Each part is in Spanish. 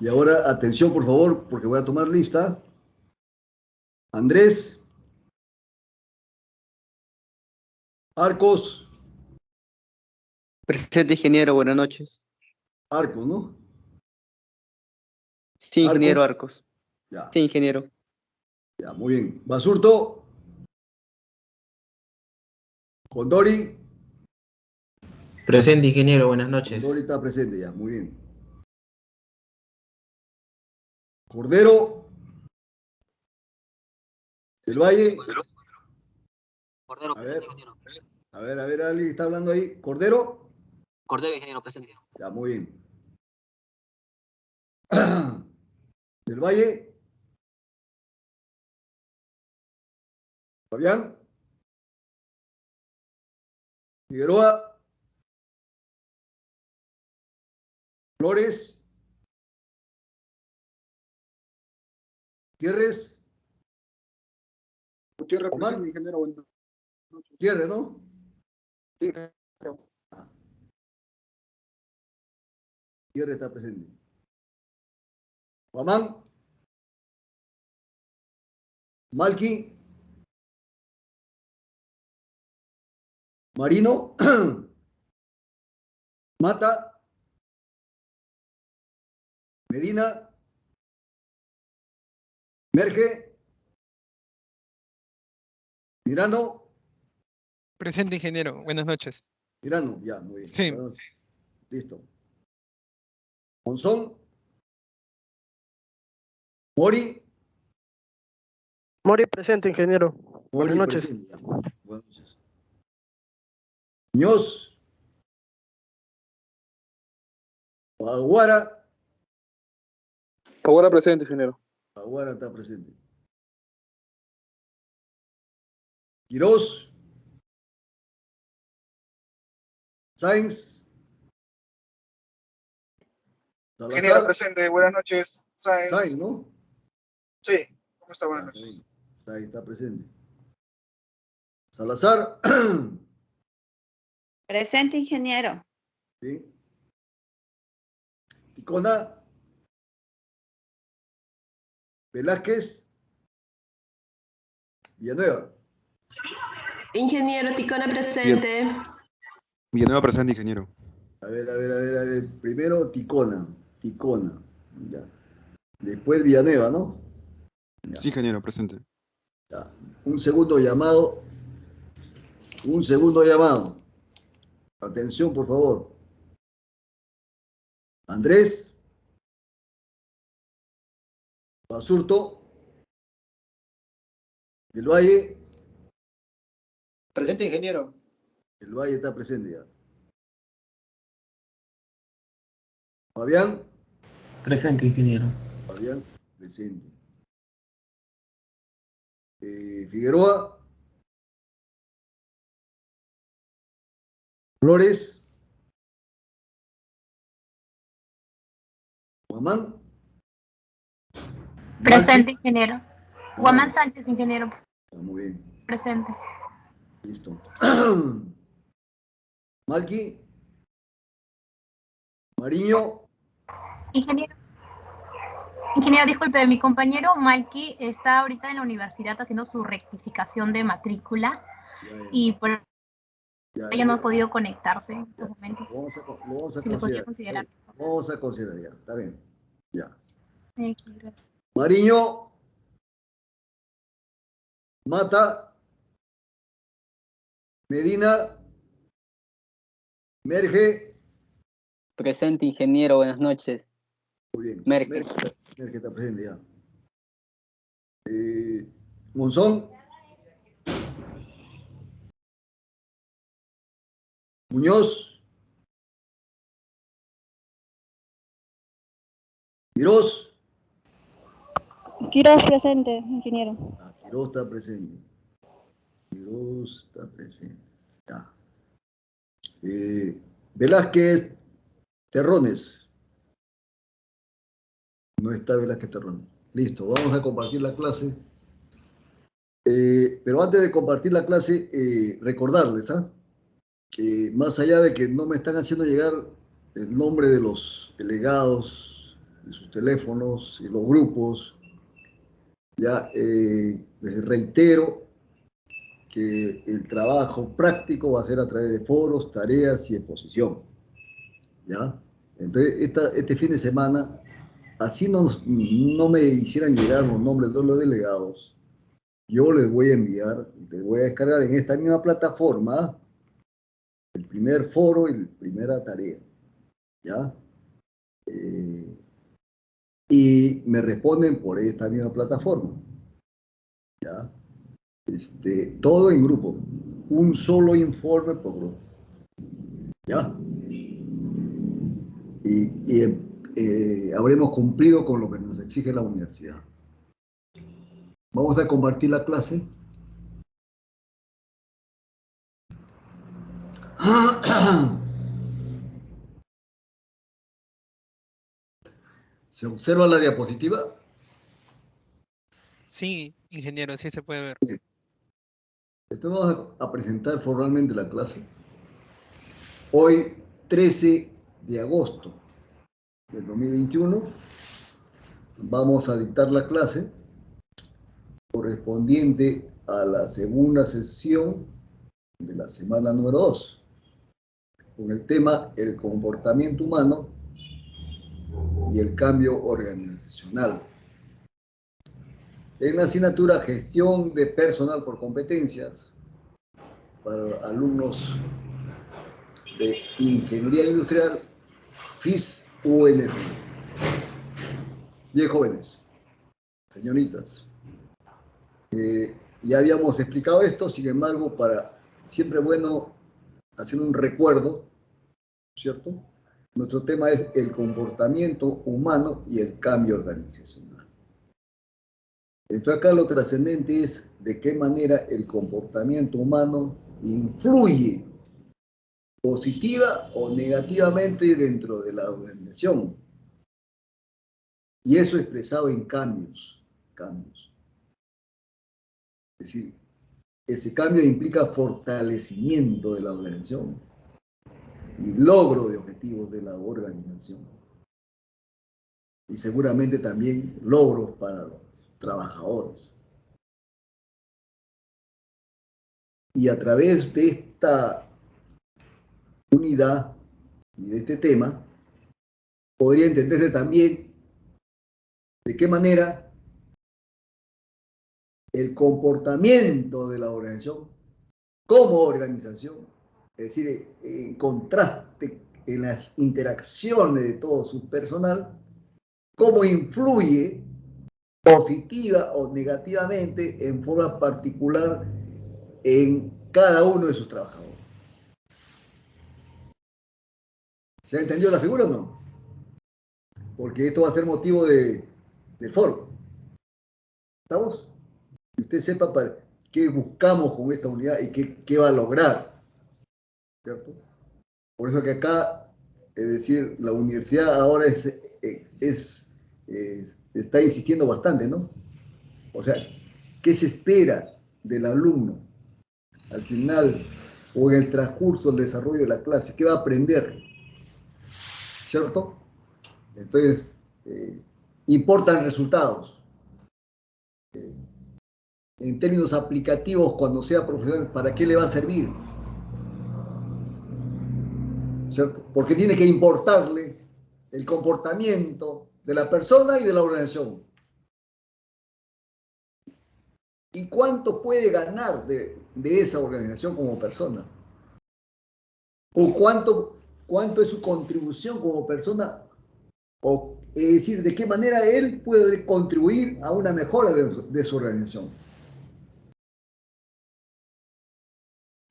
Y ahora, atención, por favor, porque voy a tomar lista. Andrés, Arcos, Presente, ingeniero, buenas noches. Arcos, ¿no? Sí, ingeniero Arcos, Arcos. ya, Sí, ingeniero. ya, muy bien. Basurto, Condori, Presente, ingeniero, buenas Condori noches. está presente ya, muy bien. Cordero, del Valle, Cordero, a ver, presente, ingeniero. alguien está hablando ahí. Cordero, Cordero, ingeniero, presente. ya, muy bien. Del Valle, Fabián, Figueroa, Flores, Gutiérrez, Gutiérrez Omar, presente, ingeniero. Buenas noches. Gutiérrez, ¿no? Sí, ingeniero. Gutiérrez está presente. Guamán, Malqui, Marino, Mata, Medina, Merge, Mirano, Presente, ingeniero. Buenas noches. Mirano, ya, muy bien. Sí. Bueno, listo. Monzón, Mori, Mori presente, ingeniero. Mori Buenas noches. presente, ya. Buenas noches. Muñoz, Aguara, Ahora presente, ingeniero. Aguara está presente. Quirós, Sainz, Ingeniero Salazar, presente, buenas noches. Sainz, Sáenz. ¿no? Sí, ¿cómo está? Ya, Buenas está noches. bien. Ahí está presente. Salazar, Presente, ingeniero. ¿sí? Ticona, Velázquez, Villanueva. Ingeniero Ticona presente. Villanueva presente, ingeniero. A ver. Primero Ticona. Ya. Después Villanueva, ¿no? Ya. Sí, ingeniero, presente. Ya. Un segundo llamado. Atención, por favor. Andrés, Basurto, Del Valle. Presente, ingeniero. El Valle está presente ya. Fabián. Presente, ingeniero. Fabián, presente. Figueroa. Flores. Guamán. Presente, ingeniero. Ah, Guamán Sánchez, ingeniero. muy bien. Presente. Listo. Malqui. Mariño. Ingeniero, disculpe, mi compañero Mikey está ahorita en la universidad haciendo su rectificación de matrícula y por ello no ha podido conectarse en estos momentos. Lo vamos a Si lo podría considerar. considerar. Vamos a considerar ya. Está bien. Ya. Gracias. Mariño. Mata. Medina. Merge. Presente, ingeniero, buenas noches. Muy bien. Merge. Merge está presente ya. Monzón. Muñoz. Quirós. Quirós presente, ingeniero. Quirós está presente. Ya. Velázquez Terrones. No está Velázquez Terrones. Listo, vamos a compartir la clase. Pero antes de compartir la clase, recordarles, que más allá de que no me están haciendo llegar el nombre de los delegados sus teléfonos y los grupos. Ya les reitero que el trabajo práctico va a ser a través de foros, tareas y exposición. ¿Ya? Entonces, este fin de semana, así no me hicieran llegar los nombres de los delegados, yo les voy a enviar, les voy a descargar en esta misma plataforma el primer foro y la primera tarea. ¿Ya? Y me responden por esta misma plataforma. ¿Ya? Todo en grupo. Un solo informe por grupo. ¿Ya? Y habremos cumplido con lo que nos exige la universidad. Vamos a compartir la clase. ¿Se observa la diapositiva? Sí, ingeniero, sí se puede ver. Entonces vamos a presentar formalmente la clase. Hoy, 13 de agosto del 2021, vamos a dictar la clase correspondiente a la segunda sesión de la semana número 2, con el tema el comportamiento humano y el cambio organizacional. En la asignatura Gestión de Personal por Competencias, para alumnos de Ingeniería Industrial, FIS UNP. Bien, jóvenes, señoritas. Ya habíamos explicado esto, sin embargo, siempre bueno hacer un recuerdo, ¿cierto? Nuestro tema es el comportamiento humano y el cambio organizacional. Entonces acá lo trascendente es de qué manera el comportamiento humano influye positiva o negativamente dentro de la organización. Y eso expresado en cambios. Es decir, ese cambio implica fortalecimiento de la organización y logro de objetivos de la organización. Y seguramente también logros para los trabajadores. Y a través de esta unidad y de este tema, podría entenderse también de qué manera el comportamiento de la organización como organización, es decir, en contraste en las interacciones de todo su personal, cómo influye positiva o negativamente en forma particular en cada uno de sus trabajadores. ¿Se ha entendido la figura o no? Porque esto va a ser motivo del foro. ¿Estamos? Que usted sepa para qué buscamos con esta unidad y qué va a lograr. ¿Cierto? Por eso que acá, es decir, la universidad ahora está insistiendo bastante, ¿no? O sea, ¿qué se espera del alumno al final o en el transcurso del desarrollo de la clase? ¿Qué va a aprender? ¿Cierto? Entonces, importan resultados. En términos aplicativos, cuando sea profesional, ¿para qué le va a servir? ¿Cierto? Porque tiene que importarle el comportamiento de la persona y de la organización. ¿Y cuánto puede ganar de esa organización como persona? ¿O cuánto es su contribución como persona? O, es decir, ¿de qué manera él puede contribuir a una mejora de su organización?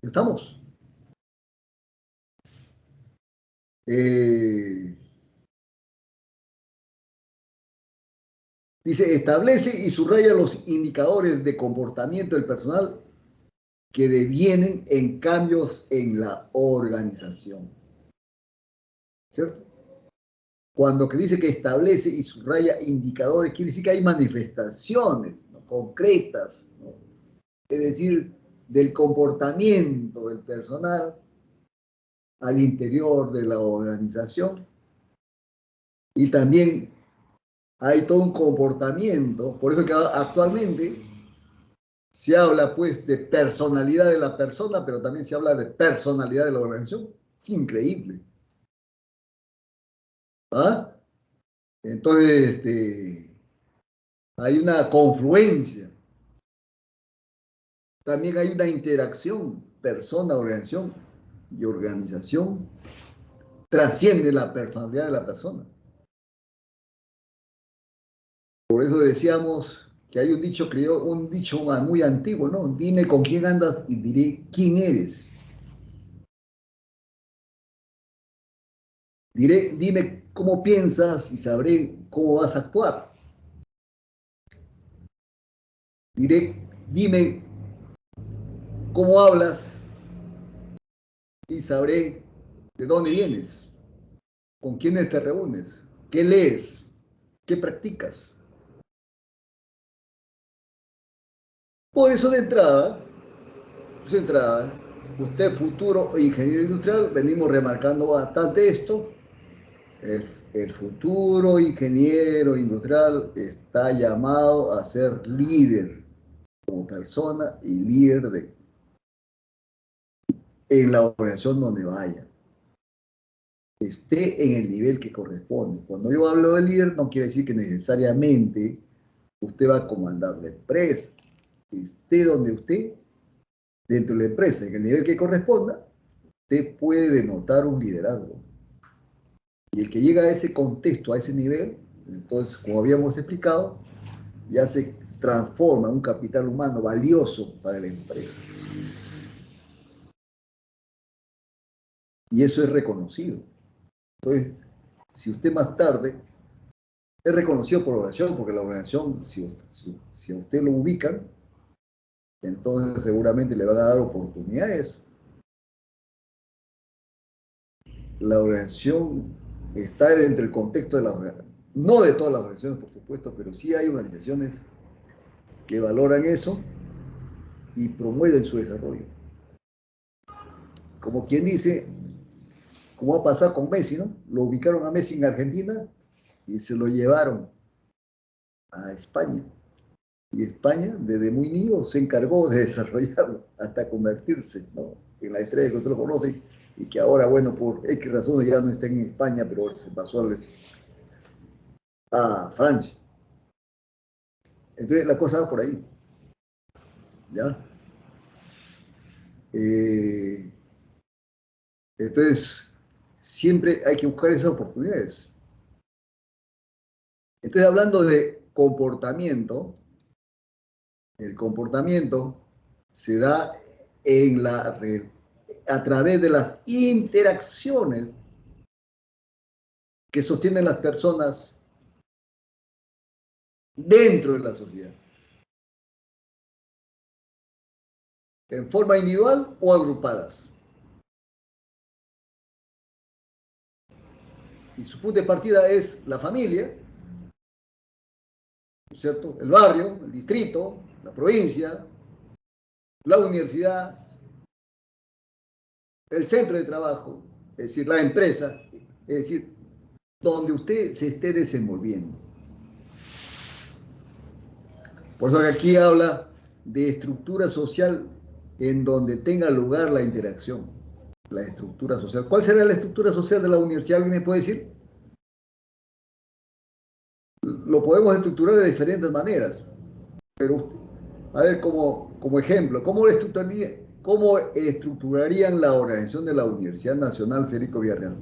¿Estamos? Dice, establece y subraya los indicadores de comportamiento del personal que devienen en cambios en la organización. ¿Cierto? Cuando que dice que establece y subraya indicadores, quiere decir que hay manifestaciones, ¿no?, concretas, ¿no?, es decir, del comportamiento del personal al interior de la organización y también hay todo un comportamiento, por eso que actualmente se habla pues de personalidad de la persona, pero también se habla de personalidad de la organización. Increíble. ¿Ah? Entonces, hay una confluencia. También hay una interacción, persona, organización, y organización trasciende la personalidad de la persona. Por eso decíamos que hay un dicho muy antiguo, ¿no? Dime con quién andas y diré quién eres. Dime cómo piensas y sabré cómo vas a actuar. Dime cómo hablas y sabré de dónde vienes, con quiénes te reúnes, qué lees, qué practicas. Por eso de entrada, usted futuro ingeniero industrial, venimos remarcando bastante esto. El futuro ingeniero industrial está llamado a ser líder como persona y líder en la organización donde vaya. Esté en el nivel que corresponde. Cuando yo hablo de líder, no quiere decir que necesariamente usted va a comandar la empresa. Esté donde usted, dentro de la empresa, en el nivel que corresponda, usted puede denotar un liderazgo. Y el que llega a ese contexto, a ese nivel, entonces, como habíamos explicado, ya se transforma en un capital humano valioso para la empresa. Y eso es reconocido. Entonces, si usted más tarde es reconocido por la organización, porque la organización, si a usted lo ubican, entonces seguramente le van a dar oportunidades. La organización está dentro del contexto de la organización. No de todas las organizaciones, por supuesto, pero sí hay organizaciones que valoran eso y promueven su desarrollo. Como quien dice, como va a pasar con Messi, ¿no? Lo ubicaron a Messi en Argentina y se lo llevaron a España. Y España, desde muy niño, se encargó de desarrollarlo hasta convertirse, ¿no?, en la estrella que usted lo conoce y que ahora, bueno, por X razones ya no está en España, pero se pasó a Francia. Entonces la cosa va por ahí. ¿Ya? Entonces, siempre hay que buscar esas oportunidades. Estoy hablando de comportamiento. El comportamiento se da a través de las interacciones que sostienen las personas dentro de la sociedad, en forma individual o agrupadas. Y su punto de partida es la familia, ¿cierto?, el barrio, el distrito, la provincia, la universidad, el centro de trabajo, es decir, la empresa, es decir, donde usted se esté desenvolviendo. Por eso que aquí habla de estructura social en donde tenga lugar la interacción, la estructura social. ¿Cuál será la estructura social de la universidad? ¿Alguien me puede decir? Lo podemos estructurar de diferentes maneras, pero usted, a ver, como ejemplo, ¿cómo estructurarían la organización de la Universidad Nacional Federico Villarreal?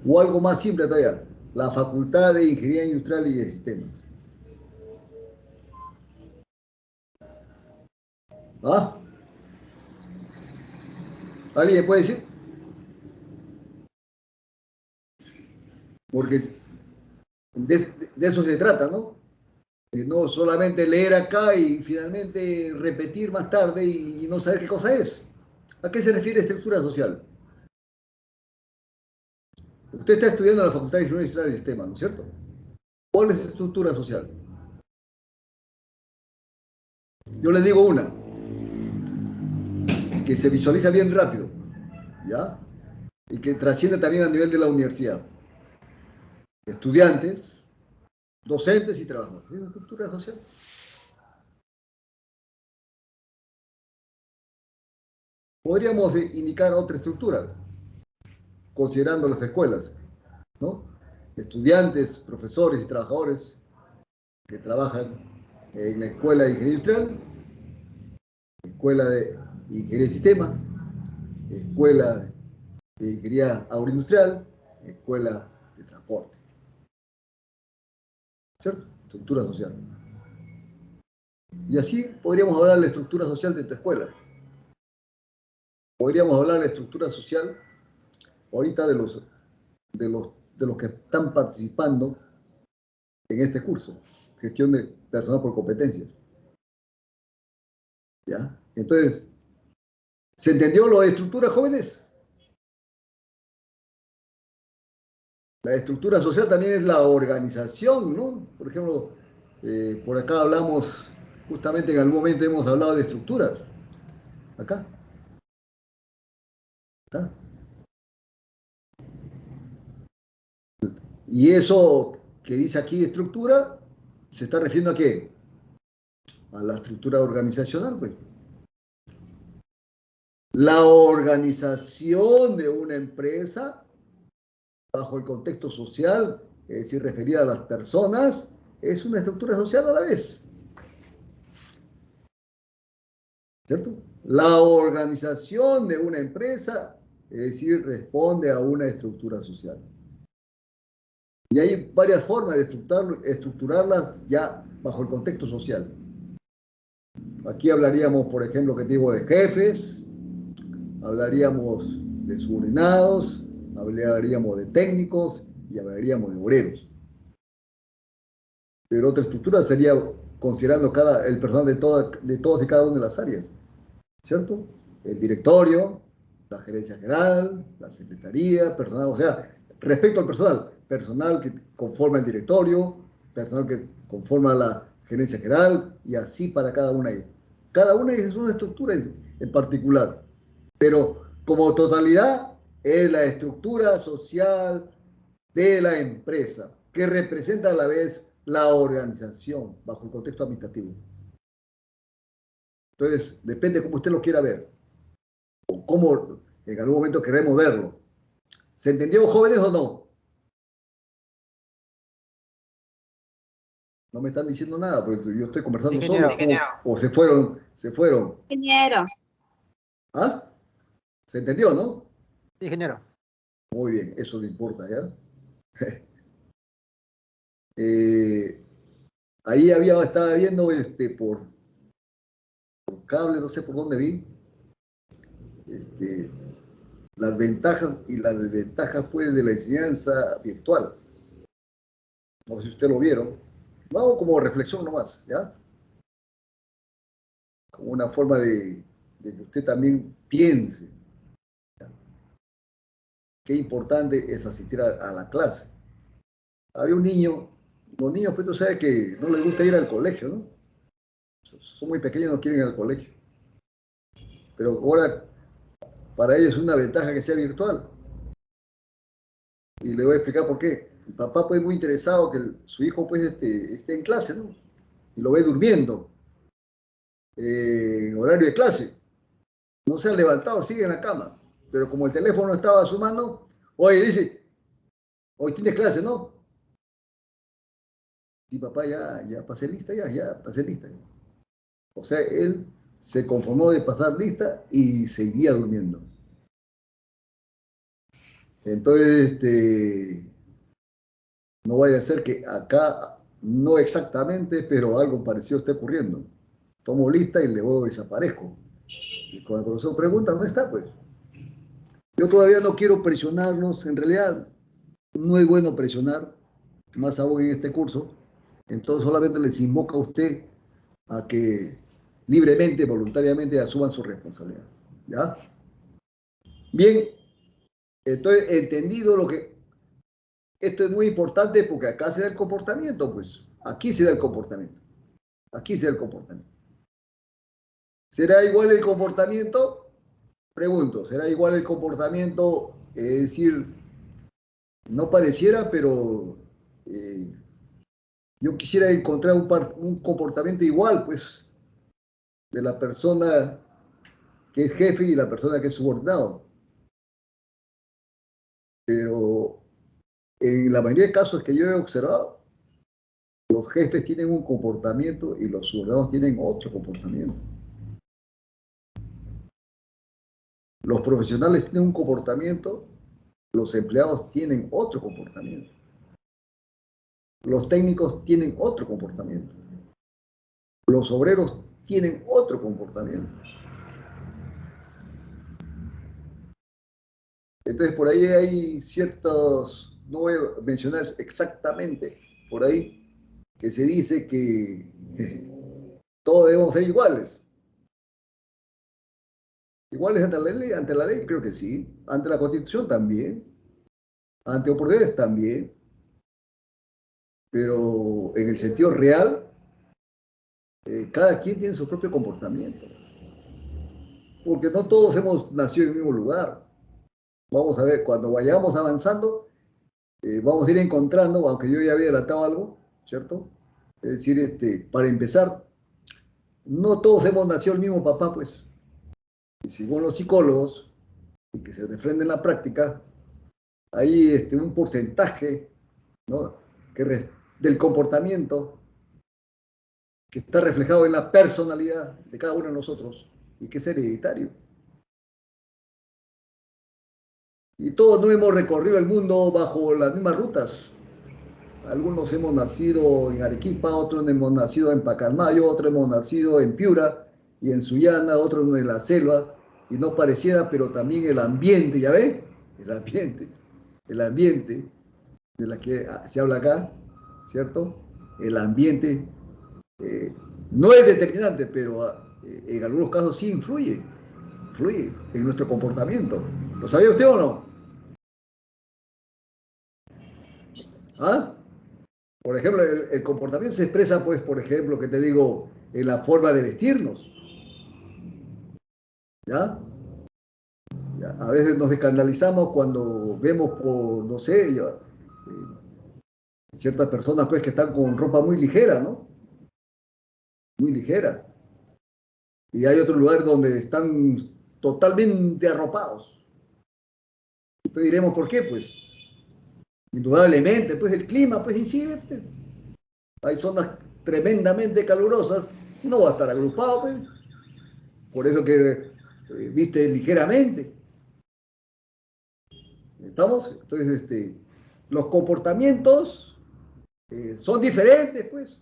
O algo más simple todavía, la Facultad de Ingeniería Industrial y de Sistemas. ¿Ah? ¿Alguien me puede decir? Porque de eso se trata, ¿no? No solamente leer acá y finalmente repetir más tarde y no saber qué cosa es. ¿A qué se refiere estructura social? Usted está estudiando en la Facultad de Ingeniería Industrial y Sistemas, ¿no es cierto? ¿Cuál es la estructura social? Yo les digo una, que se visualiza bien rápido, ¿ya? Y que trasciende también a nivel de la universidad. Estudiantes, docentes y trabajadores. Es una estructura social. Podríamos indicar otra estructura, considerando las escuelas, ¿no? Estudiantes, profesores y trabajadores que trabajan en la Escuela de Ingeniería Industrial, Escuela de Ingeniería de Sistemas, Escuela de Ingeniería Agroindustrial, Escuela de Transporte. ¿Cierto? Estructura social. Y así podríamos hablar de la estructura social de tu escuela. Podríamos hablar de la estructura social ahorita de los que están participando en este curso, gestión de personal por competencias. ¿Ya? Entonces, ¿se entendió lo de estructura, jóvenes? La estructura social también es la organización, ¿no? Por ejemplo, por acá hablamos, justamente en algún momento hemos hablado de estructuras. Acá. ¿Está? Y eso que dice aquí estructura, ¿se está refiriendo a qué? A la estructura organizacional, pues. La organización de una empresa bajo el contexto social, es decir, referida a las personas, es una estructura social a la vez. ¿Cierto? La organización de una empresa, es decir, responde a una estructura social. Y hay varias formas de estructurarlas ya bajo el contexto social. Aquí hablaríamos, por ejemplo, que tipo de jefes, hablaríamos de subordinados, hablaríamos de técnicos y hablaríamos de obreros. Pero otra estructura sería considerando el personal de todas y cada una de las áreas, ¿cierto? El directorio, la gerencia general, la secretaría, personal, o sea, respecto al personal que conforma el directorio, personal que conforma la gerencia general, y así para cada una de ellas. Cada una de ellas es una estructura en particular, pero como totalidad es la estructura social de la empresa, que representa a la vez la organización bajo el contexto administrativo. Entonces, depende cómo usted lo quiera ver, o cómo en algún momento queremos verlo. ¿Se entendió, jóvenes, o no? No me están diciendo nada, porque yo estoy conversando solo. O se fueron. Ingeniero. ¿Ah? ¿Se entendió, no? Sí, ingeniero. Muy bien, eso no importa, ¿ya? Ahí estaba viendo por cable, no sé por dónde vi, las ventajas y las desventajas, pues, de la enseñanza virtual. No sé si ustedes lo vieron. No, como reflexión nomás, ¿ya? Como una forma de que usted también piense. ¿Ya? Qué importante es asistir a la clase. Había un niño, los niños, pues tú sabes que no les gusta ir al colegio, ¿no? Son muy pequeños, no quieren ir al colegio. Pero ahora, para ellos es una ventaja que sea virtual. Y le voy a explicar por qué. El papá, pues, muy interesado que su hijo, pues, esté en clase, ¿no? Y lo ve durmiendo en horario de clase. No se ha levantado, sigue en la cama. Pero como el teléfono estaba a su mano, oye, dice, hoy tienes clase, ¿no? Y papá, ya pasé lista, ya pasé lista. O sea, él se conformó de pasar lista y seguía durmiendo. Entonces, no vaya a ser que acá, no exactamente, pero algo parecido esté ocurriendo. Tomo lista y luego desaparezco. Y cuando el profesor pregunta, ¿dónde está? Pues yo todavía no quiero presionarlos, en realidad no es bueno presionar, más aún en este curso. Entonces solamente les invoca a usted a que libremente, voluntariamente asuman su responsabilidad. ¿Ya? Bien, entonces entendido lo que... Esto es muy importante porque acá se da el comportamiento, pues. Aquí se da el comportamiento. Aquí se da el comportamiento. ¿Será igual el comportamiento? Pregunto, ¿será igual el comportamiento? Es decir, no pareciera, pero Yo quisiera encontrar un comportamiento igual, pues, de la persona que es jefe y la persona que es subordinado. Pero en la mayoría de casos que yo he observado, los jefes tienen un comportamiento y los subordinados tienen otro comportamiento. Los profesionales tienen un comportamiento, los empleados tienen otro comportamiento. Los técnicos tienen otro comportamiento. Los obreros tienen otro comportamiento. Entonces, por ahí hay ciertos, no voy a mencionar exactamente, por ahí, que se dice que todos debemos ser iguales. Iguales ante la ley, creo que sí. Ante la Constitución también. Ante oportunidades también. Pero en el sentido real, cada quien tiene su propio comportamiento. Porque no todos hemos nacido en el mismo lugar. Vamos a ver, cuando vayamos avanzando, vamos a ir encontrando, aunque yo ya había adelantado algo, ¿cierto? Es decir, para empezar, no todos hemos nacido el mismo papá, pues. Y según los psicólogos, y que se refrenda en la práctica, hay un porcentaje, ¿no? Del comportamiento que está reflejado en la personalidad de cada uno de nosotros y que es hereditario. Y todos no hemos recorrido el mundo bajo las mismas rutas. Algunos hemos nacido en Arequipa, otros hemos nacido en Pacalmayo, otros hemos nacido en Piura y en Sullana, otros en la selva, y no pareciera, pero también el ambiente, ¿ya ve? El ambiente de la que se habla acá, ¿cierto? El ambiente no es determinante, pero en algunos casos sí influye en nuestro comportamiento. ¿Lo sabía usted o no? ¿Ah? Por ejemplo, el comportamiento se expresa, pues, por ejemplo, que te digo, en la forma de vestirnos. ¿Ya? A veces nos escandalizamos cuando vemos por, no sé, ciertas personas pues que están con ropa muy ligera, ¿no? Muy ligera. Y hay otro lugar donde están totalmente arropados. Entonces diremos, ¿por qué? Pues, indudablemente, pues el clima pues incide. Pues. Hay zonas tremendamente calurosas, no va a estar agrupado, pues. Por eso que viste ligeramente. ¿Estamos? Entonces, los comportamientos son diferentes, pues.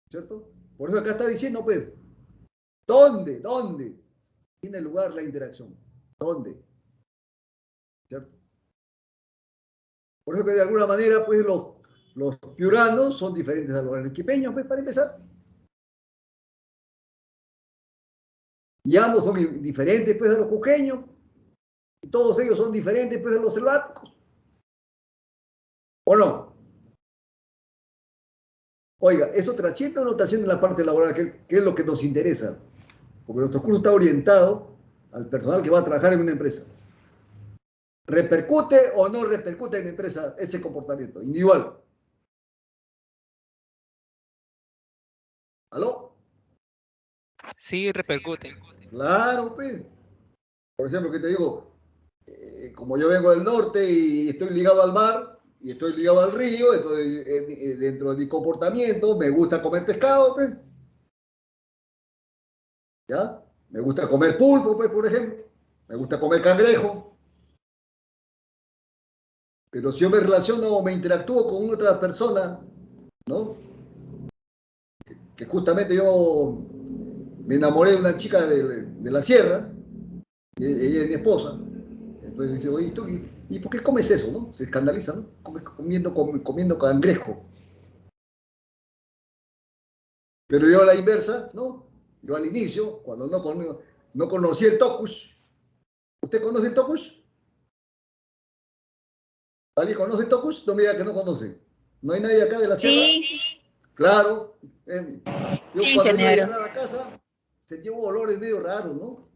¿Cierto? Por eso acá está diciendo, pues, ¿dónde tiene lugar la interacción? ¿Dónde? ¿Cierto? Por eso que de alguna manera, pues, los piuranos son diferentes a los arequipeños, pues, para empezar. Y ambos son diferentes, pues, a los cuqueños. Y todos ellos son diferentes, pues, a los selváticos. ¿O no? Oiga, ¿eso trasciende o no trasciende en la parte laboral? ¿Qué es lo que nos interesa? Porque nuestro curso está orientado al personal que va a trabajar en una empresa. ¿Repercute o no repercute en la empresa ese comportamiento individual? ¿Aló? Sí, repercute. Claro, pues. Por ejemplo, ¿qué te digo? Como yo vengo del norte y estoy ligado al mar y estoy ligado al río, entonces dentro de mi comportamiento me gusta comer pescado, pues. ¿Ya? Me gusta comer pulpo, pues, por ejemplo. Me gusta comer cangrejo. Pero si yo me relaciono o me interactúo con otra persona, ¿no? Que justamente yo me enamoré de una chica de la sierra, y ella es mi esposa. Entonces dice, oye, ¿tú, ¿y por qué comes eso, no? Se escandaliza, ¿no? Comiendo cangrejo. Pero yo a la inversa, ¿no? Yo al inicio, cuando no conocí el tokush. ¿Usted conoce el tokush? ¿Alguien conoce el tokush? No me diga que no conoce. ¿No hay nadie acá de la sierra? Sí. Claro. Yo cuando iba a Ingeniero. llegar a la casa, sentía un olores medio raros, ¿no?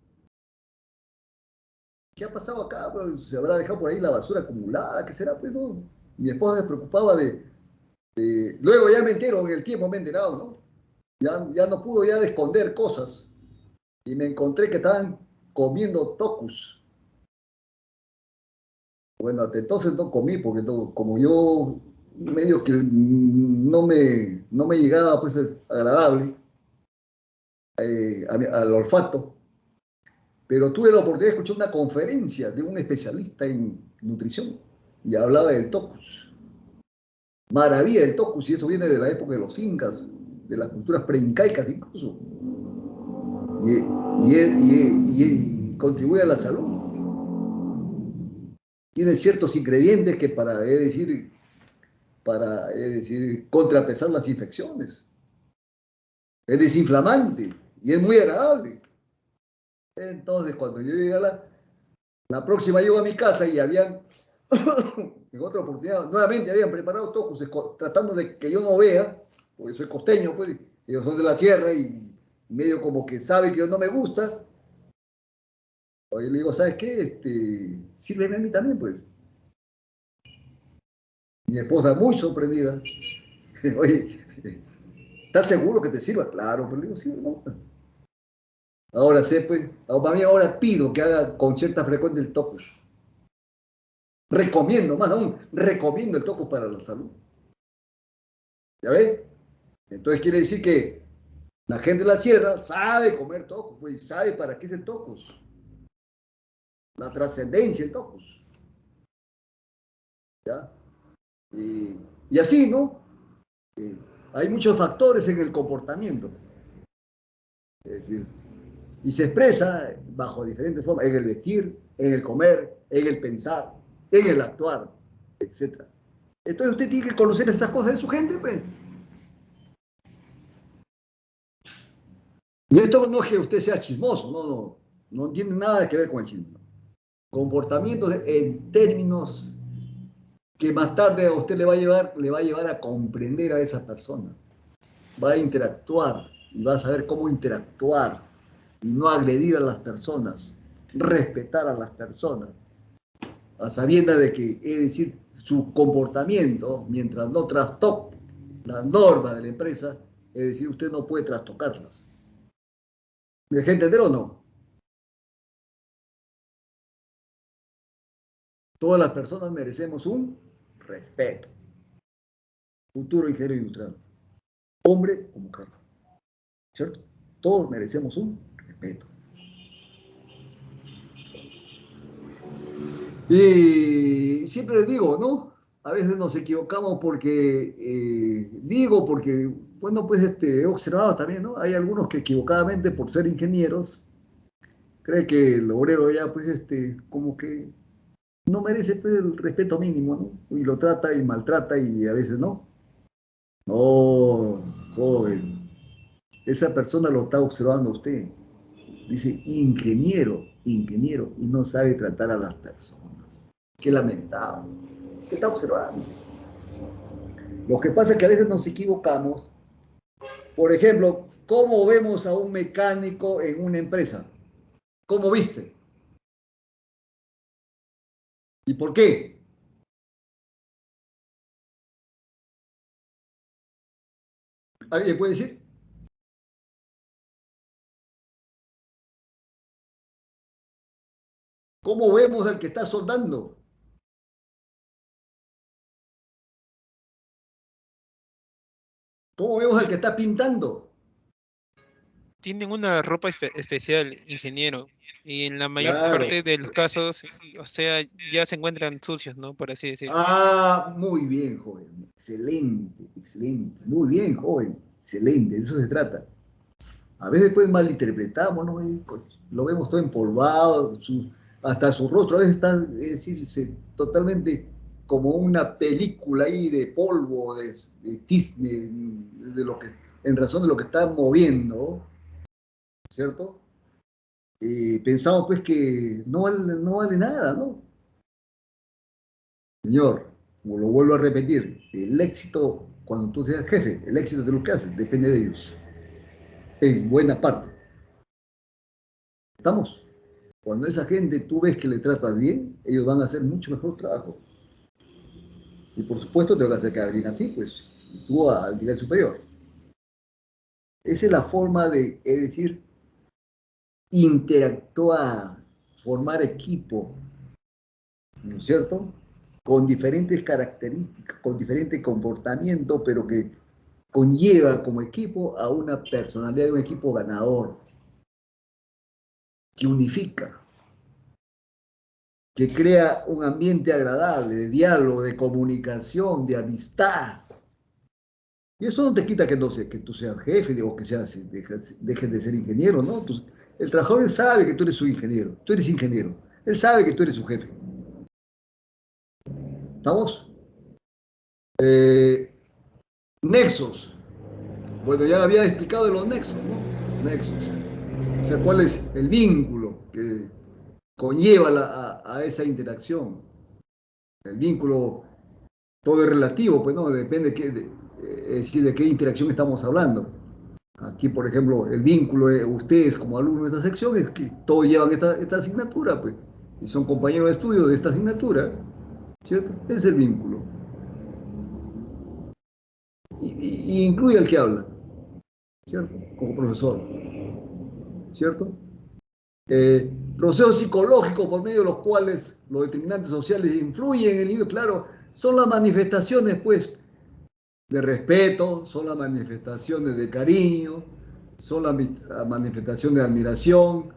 ¿Qué ha pasado acá? Pues, se habrá dejado por ahí la basura acumulada, ¿qué será? Pues no. Mi esposa se preocupaba de Luego ya me entero, en el tiempo me he enterado, ¿no? Ya no pudo ya de esconder cosas. Y me encontré que estaban comiendo tocus. Bueno, entonces no comí, porque como yo medio que no me llegaba pues agradable al olfato, pero tuve la oportunidad de escuchar una conferencia de un especialista en nutrición y hablaba del tocus. Maravilla del tocus, y eso viene de la época de los incas, de las culturas preincaicas incluso. Y contribuye a la salud. Tiene ciertos ingredientes que para contrapesar las infecciones. Es desinflamante y es muy agradable. Entonces, cuando yo llegué la próxima, llego a mi casa y habían, en otra oportunidad, nuevamente habían preparado tocos, tratando de que yo no vea, porque soy costeño, pues, ellos son de la sierra y medio como que saben que yo no me gusta. Oye, le digo, ¿sabes qué? Sírveme a mí también, pues. Mi esposa muy sorprendida. Oye, ¿estás seguro que te sirva? Claro, pero le digo, sí, no. Ahora sé, pues, para mí ahora pido que haga con cierta frecuencia el tocus. Recomiendo, más aún, recomiendo el tocus para la salud. ¿Ya ves? Entonces quiere decir que la gente de la sierra sabe comer tocus, pues, sabe para qué es el tocus. La trascendencia del tocus. ¿Ya? Y así, ¿no? Hay muchos factores en el comportamiento. Es decir, y se expresa bajo diferentes formas, en el vestir, en el comer, en el pensar, en el actuar, etc. Entonces usted tiene que conocer esas cosas de su gente, pues. Y esto no es que usted sea chismoso, no tiene nada que ver con el chisme. Comportamientos en términos que más tarde a usted le va a llevar a comprender a esa persona. Va a interactuar y va a saber cómo interactuar y no agredir a las personas, respetar a las personas, a sabiendas de que, es decir, su comportamiento, mientras no trastoque las normas de la empresa, es decir, usted no puede trastocarlas. ¿Me dejé entender o no? Todas las personas merecemos un respeto. Futuro ingeniero industrial, hombre o mujer, ¿cierto? Todos merecemos un respeto. Y siempre les digo, ¿no? A veces nos equivocamos porque, bueno, pues he observado también, ¿no? Hay algunos que equivocadamente por ser ingenieros, cree que el obrero ya, pues, como que no merece pues, el respeto mínimo, ¿no? Y lo trata y maltrata y a veces no. No, joven, esa persona lo está observando usted. Dice ingeniero, y no sabe tratar a las personas. Qué lamentable. ¿Qué está observando? Lo que pasa es que a veces nos equivocamos. Por ejemplo, ¿cómo vemos a un mecánico en una empresa? ¿Cómo viste? ¿Y por qué? ¿Alguien puede decir? ¿Cómo vemos al que está soldando? ¿Cómo vemos al que está pintando? Tienen una ropa especial, ingeniero, y en la mayor Claro. parte de los casos, o sea, ya se encuentran sucios, ¿no? Por así decirlo. Ah, muy bien, joven. Excelente, excelente. Muy bien, joven. Excelente, de eso se trata. A veces pues malinterpretamos, ¿no? Lo vemos todo empolvado, hasta su rostro a veces está, es decir, totalmente como una película ahí de polvo, de tizne, en razón de lo que está moviendo, ¿cierto? Pensamos pues que no vale nada, ¿no? Señor, como lo vuelvo a repetir, el éxito, cuando tú seas jefe, el éxito de lo que haces depende de ellos, en buena parte. ¿Estamos? Cuando esa gente tú ves que le tratas bien, ellos van a hacer mucho mejor trabajo. Y por supuesto te van a hacer quedar bien a ti, pues. tú al nivel superior. Esa es la forma de, es decir, interactuar, formar equipo, ¿no es cierto? Con diferentes características, con diferente comportamiento, pero que conlleva como equipo a una personalidad de un equipo ganador, que unifica, que crea un ambiente agradable, de diálogo, de comunicación, de amistad. Y eso no te quita que, no sé, que tú seas jefe o que dejes de ser ingeniero, ¿no? El trabajador sabe que tú eres su ingeniero, tú eres ingeniero, él sabe que tú eres su jefe. ¿Estamos? Nexos. Bueno, ya había explicado de los nexos, ¿no? Nexos. O sea, ¿cuál es el vínculo que conlleva a esa interacción? El vínculo, todo es relativo, pues, ¿no? Depende es decir, de qué interacción estamos hablando. Aquí, por ejemplo, el vínculo de ustedes como alumnos de esta sección es que todos llevan esta asignatura, pues, y son compañeros de estudio de esta asignatura, ¿cierto? Ese es el vínculo. Y incluye al que habla, ¿cierto? Como profesor, ¿cierto? Procesos psicológicos por medio de los cuales los determinantes sociales influyen en el individuo, claro, son las manifestaciones, pues, de respeto, son las manifestaciones de cariño, son las manifestaciones de admiración,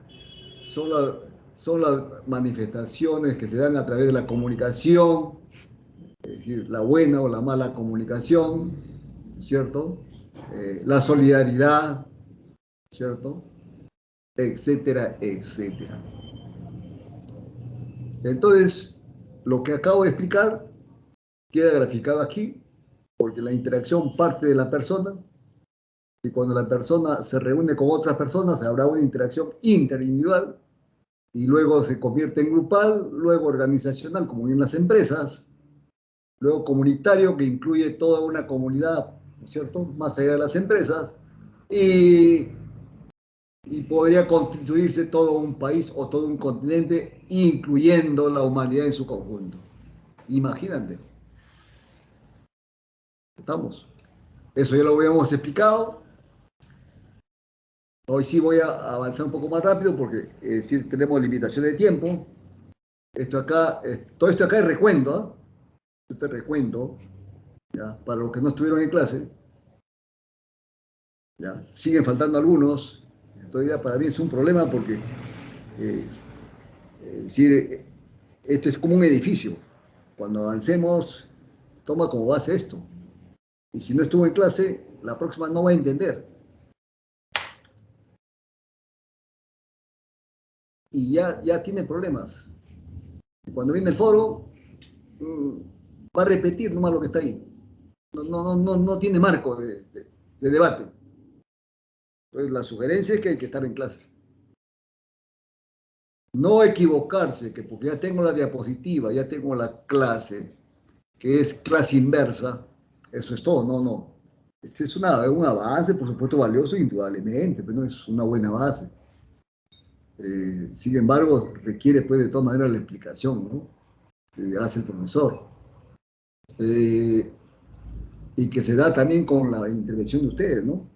son las manifestaciones que se dan a través de la comunicación, es decir, la buena o la mala comunicación, ¿cierto? La solidaridad, ¿cierto? Etcétera, etcétera. Entonces, lo que acabo de explicar queda graficado aquí, porque la interacción parte de la persona, y cuando la persona se reúne con otras personas, habrá una interacción interindividual, y luego se convierte en grupal, luego organizacional, como en las empresas, luego comunitario, que incluye toda una comunidad, ¿no es cierto?, más allá de las empresas, y podría constituirse todo un país o todo un continente, incluyendo la humanidad en su conjunto. Imagínate. ¿Estamos? Eso ya lo habíamos explicado. Hoy sí voy a avanzar un poco más rápido porque es decir, tenemos limitaciones de tiempo. Todo esto acá es recuento, ¿eh? Esto es recuento, ¿ya? Para los que no estuvieron en clase. ¿Ya? Siguen faltando algunos. Todavía para mí es un problema porque es decir, esto es como un edificio. Cuando avancemos, toma como base esto. Y si no estuvo en clase, la próxima no va a entender. Y ya tiene problemas. Y cuando viene el foro, va a repetir nomás lo que está ahí. No tiene marco de debate. Entonces, la sugerencia es que hay que estar en clase. No equivocarse, que porque ya tengo la diapositiva, ya tengo la clase, que es clase inversa, eso es todo, no. Este es un avance, por supuesto, valioso, indudablemente, pero no es una buena base. Sin embargo, requiere, pues, de todas maneras la explicación, ¿no? Que hace el profesor. Y que se da también con la intervención de ustedes, ¿no?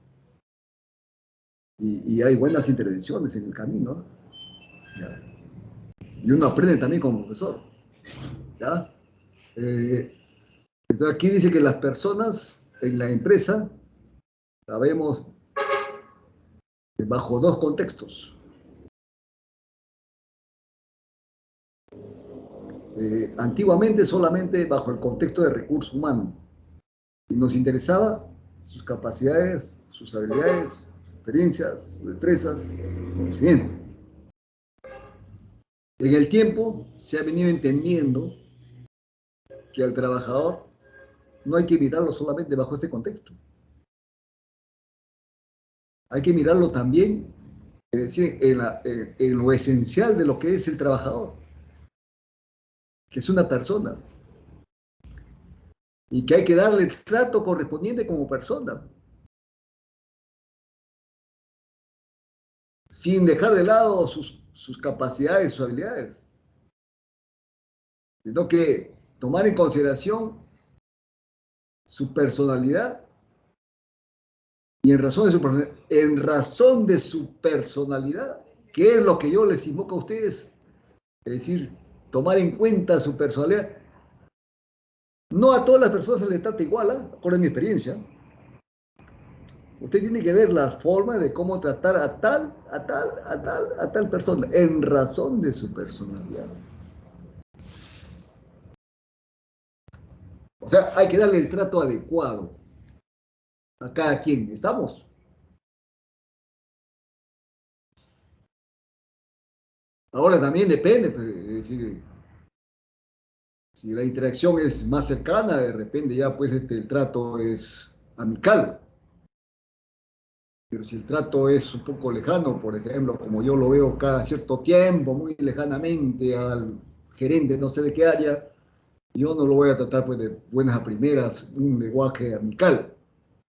Y hay buenas intervenciones en el camino, ¿no? ¿Ya? Y uno aprende también como profesor, ¿ya? Entonces aquí dice que las personas en la empresa la vemos bajo dos contextos. Antiguamente solamente bajo el contexto de recurso humano. Y nos interesaba sus capacidades, sus habilidades, sus experiencias, sus destrezas, conocimiento. En el tiempo se ha venido entendiendo que al trabajador no hay que mirarlo solamente bajo este contexto. Hay que mirarlo también, es decir, en lo esencial de lo que es el trabajador, que es una persona, y que hay que darle el trato correspondiente como persona, sin dejar de lado sus capacidades, sus habilidades, sino que tomar en consideración su personalidad y en razón de su personalidad, que es lo que yo les invoco a ustedes, es decir, tomar en cuenta su personalidad. No a todas las personas se les trata igual, acorde a mi experiencia. Usted tiene que ver la forma de cómo tratar a tal persona, en razón de su personalidad. O sea, hay que darle el trato adecuado a cada quien. ¿Estamos? Ahora también depende, pues, es decir, si la interacción es más cercana, de repente ya pues el trato es amical. Pero si el trato es un poco lejano, por ejemplo, como yo lo veo cada cierto tiempo, muy lejanamente al gerente no sé de qué área, yo no lo voy a tratar pues de buenas a primeras, un lenguaje amical.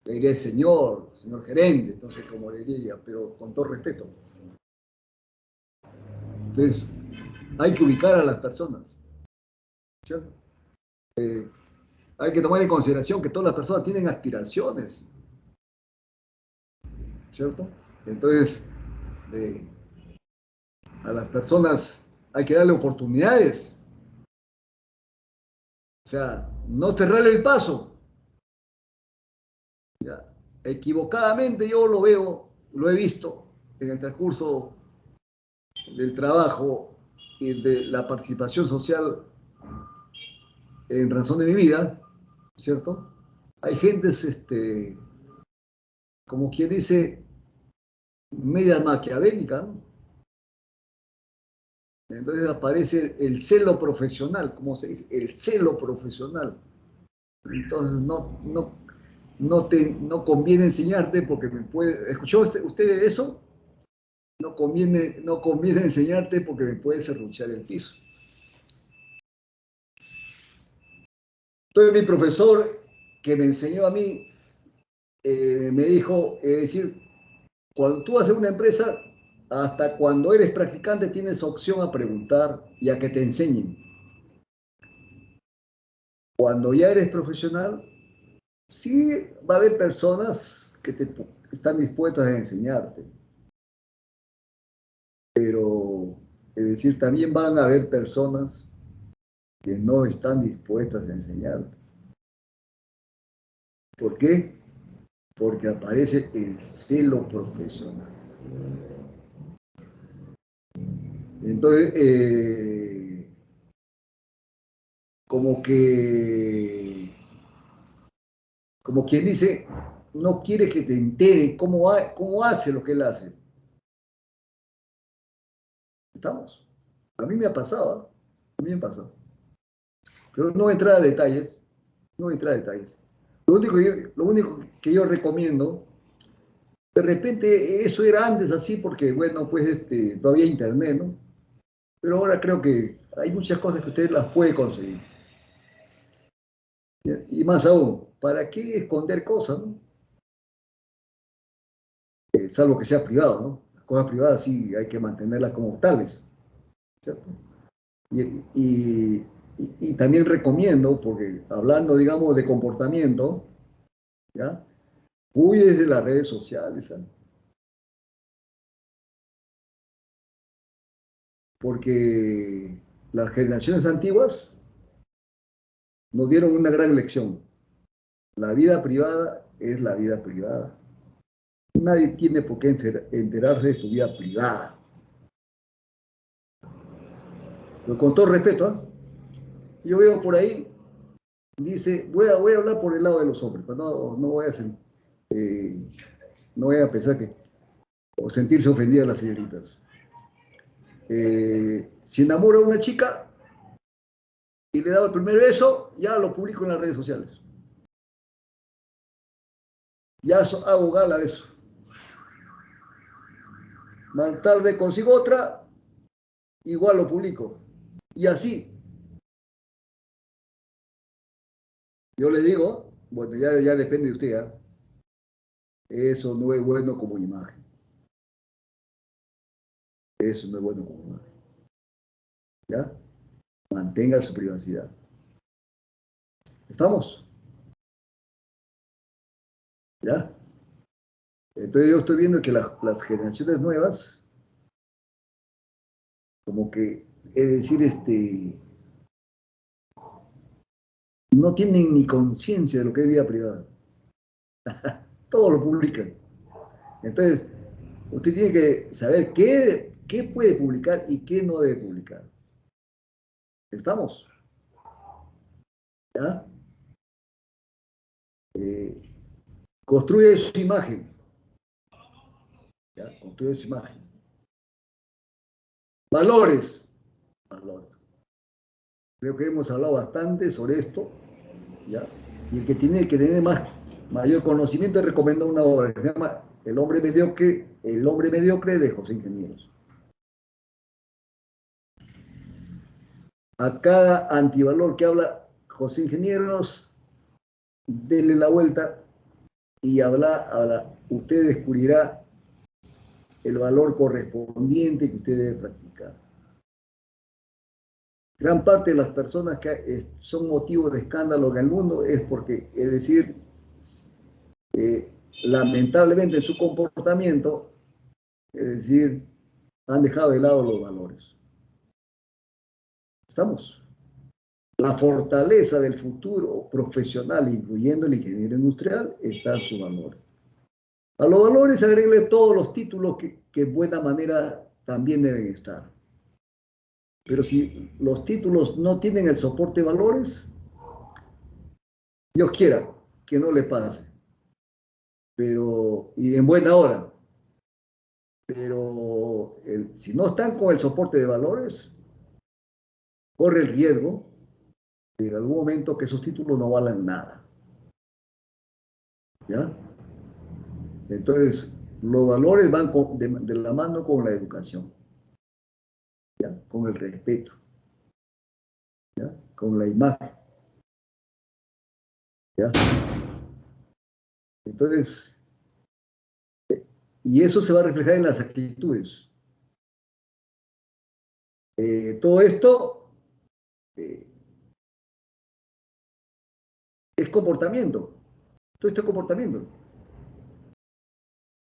Le diré señor gerente, entonces como le diría, pero con todo respeto. Entonces, hay que ubicar a las personas. ¿Cierto? Hay que tomar en consideración que todas las personas tienen aspiraciones. ¿Cierto? Entonces, a las personas hay que darle oportunidades. O sea, no cerrarle el paso. O sea, equivocadamente yo lo veo, lo he visto en el transcurso del trabajo y de la participación social en razón de mi vida, ¿cierto? Hay gentes, como quien dice, media maquiavélica, ¿no? Entonces aparece el celo profesional, como se dice, el celo profesional. Entonces no conviene enseñarte porque me puede. ¿Escuchó usted eso? No conviene enseñarte porque me puede serruchar el piso. Entonces mi profesor que me enseñó a mí me dijo, es decir, cuando tú haces una empresa, hasta cuando eres practicante tienes opción a preguntar y a que te enseñen. Cuando ya eres profesional, sí va a haber personas que están dispuestas a enseñarte. Pero, es decir, también van a haber personas que no están dispuestas a enseñarte. ¿Por qué? Porque aparece el celo profesional. Entonces, como quien dice, no quiere que te entere cómo hace lo que él hace. ¿Estamos? A mí me ha pasado, a mí me ha pasado. Pero no voy a entrar a detalles, no voy a entrar a detalles. Lo único que yo recomiendo, de repente eso era antes así porque, bueno, pues no había internet, ¿no? Pero ahora creo que hay muchas cosas que usted las puede conseguir. Y más aún, ¿para qué esconder cosas, no? Salvo que sea privado, ¿no? Las cosas privadas sí hay que mantenerlas como tales, ¿cierto? Y también recomiendo, porque hablando, digamos, de comportamiento, ¿ya? Huye de las redes sociales, ¿sabes? Porque las generaciones antiguas nos dieron una gran lección. La vida privada es la vida privada. Nadie tiene por qué enterarse de tu vida privada. Pero con todo respeto, yo veo por ahí, dice, voy a hablar por el lado de los hombres, pero no voy a hacer, no voy a pensar o sentirse ofendidas las señoritas. Si enamora a una chica y le da el primer beso, ya lo publico en las redes sociales. Ya hago gala de eso. Más tarde consigo otra, igual lo publico. Y así. Yo le digo, bueno, ya depende de usted, ¿eh? Eso no es bueno como imagen. Eso no es bueno como imagen. ¿Ya? Mantenga su privacidad. ¿Estamos? ¿Ya? Entonces yo estoy viendo que las generaciones nuevas, como que, es decir, no tienen ni conciencia de lo que es vida privada. Todo lo publican. Entonces, usted tiene que saber qué puede publicar y qué no debe publicar. ¿Estamos? ¿Ya? Construye su imagen. ¿Ya? Construye su imagen. Valores. Valores. Creo que hemos hablado bastante sobre esto. ¿Ya? Y el que tiene que tener mayor conocimiento recomienda una obra que se llama El hombre mediocre de José Ingenieros. A cada antivalor que habla José Ingenieros, denle la vuelta y usted descubrirá el valor correspondiente que usted debe practicar. Gran parte de las personas que son motivo de escándalo en el mundo es porque, es decir, lamentablemente en su comportamiento, es decir, han dejado de lado los valores. ¿Estamos? La fortaleza del futuro profesional, incluyendo el ingeniero industrial, está en su valor. A los valores agregue todos los títulos que en buena manera también deben estar. Pero si los títulos no tienen el soporte de valores, Dios quiera que no le pase. Y en buena hora. Pero si no están con el soporte de valores, corre el riesgo de en algún momento que esos títulos no valgan nada. ¿Ya? Entonces, los valores van de la mano con la educación. ¿Ya? Con el respeto. ¿Ya? Con la imagen. ¿Ya? Entonces, y eso se va a reflejar en las actitudes. Todo esto es comportamiento. Todo esto es comportamiento.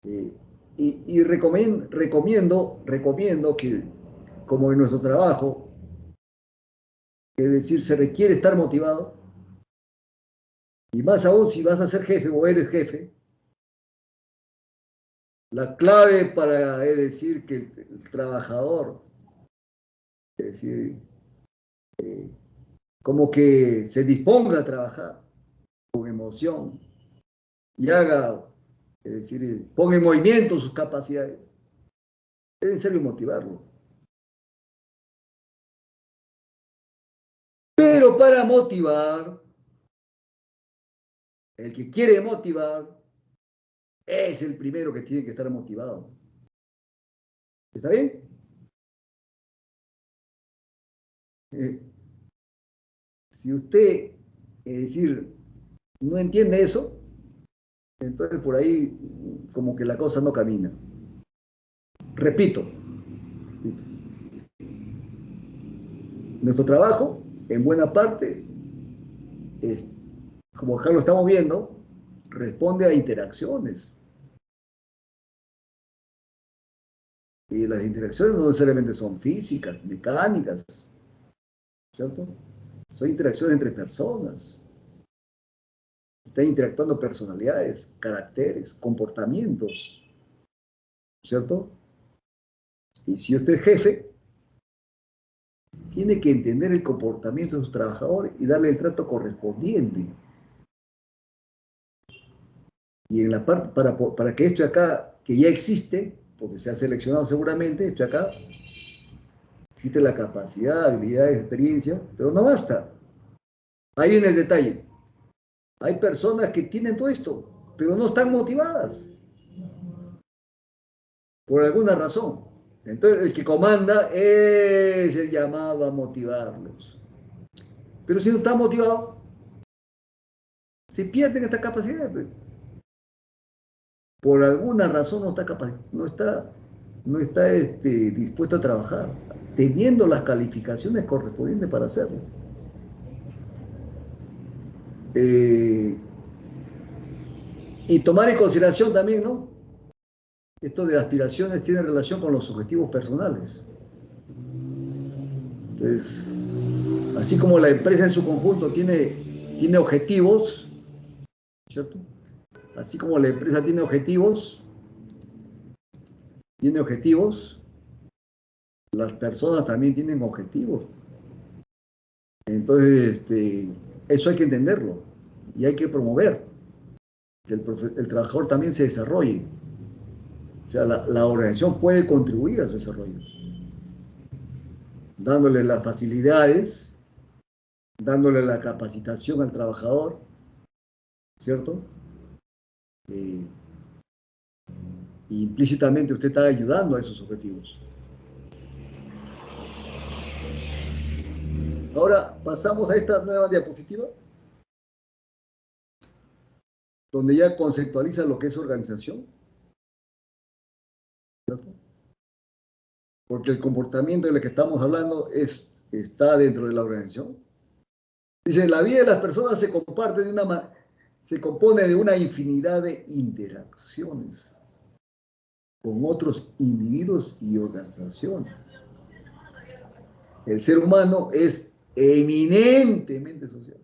Y recomiendo que, como en nuestro trabajo, es decir, se requiere estar motivado, y más aún si vas a ser jefe o eres jefe, la clave para, es decir, que el trabajador, es decir, como que se disponga a trabajar con emoción y haga, es decir, ponga en movimiento sus capacidades, es necesario motivarlo. Pero para motivar, el que quiere motivar es el primero que tiene que estar motivado. ¿Está bien? Si usted, es decir, no entiende eso, entonces por ahí como que la cosa no camina. Repito, nuestro trabajo, en buena parte, como acá lo estamos viendo, responde a interacciones. Y las interacciones no necesariamente son físicas, mecánicas, ¿cierto? Son interacciones entre personas. Están interactuando personalidades, caracteres, comportamientos, ¿cierto? Y si usted es jefe, tiene que entender el comportamiento de sus trabajadores y darle el trato correspondiente. Y en la parte, para que esto de acá, que ya existe, porque se ha seleccionado seguramente, esto de acá, existe la capacidad, habilidades, experiencia, pero no basta. Ahí viene el detalle. Hay personas que tienen todo esto, pero no están motivadas. Por alguna razón. Entonces, el que comanda es el llamado a motivarlos. Pero si no está motivado, se pierden esta capacidad. Por alguna razón no está dispuesto a trabajar, teniendo las calificaciones correspondientes para hacerlo. Y tomar en consideración también, ¿no? Esto de aspiraciones tiene relación con los objetivos personales. Entonces, así como la empresa en su conjunto tiene objetivos, ¿cierto? Así como la empresa tiene objetivos, las personas también tienen objetivos. Entonces, eso hay que entenderlo y hay que promover que el trabajador también se desarrolle. O sea, la organización puede contribuir a su desarrollo, dándole las facilidades, dándole la capacitación al trabajador, ¿cierto? Implícitamente usted está ayudando a esos objetivos. Ahora pasamos a esta nueva diapositiva, donde ya conceptualiza lo que es organización, ¿cierto? Porque el comportamiento del que estamos hablando está dentro de la organización. Dice, la vida de las personas se compone de una infinidad de interacciones con otros individuos y organizaciones. El ser humano es eminentemente social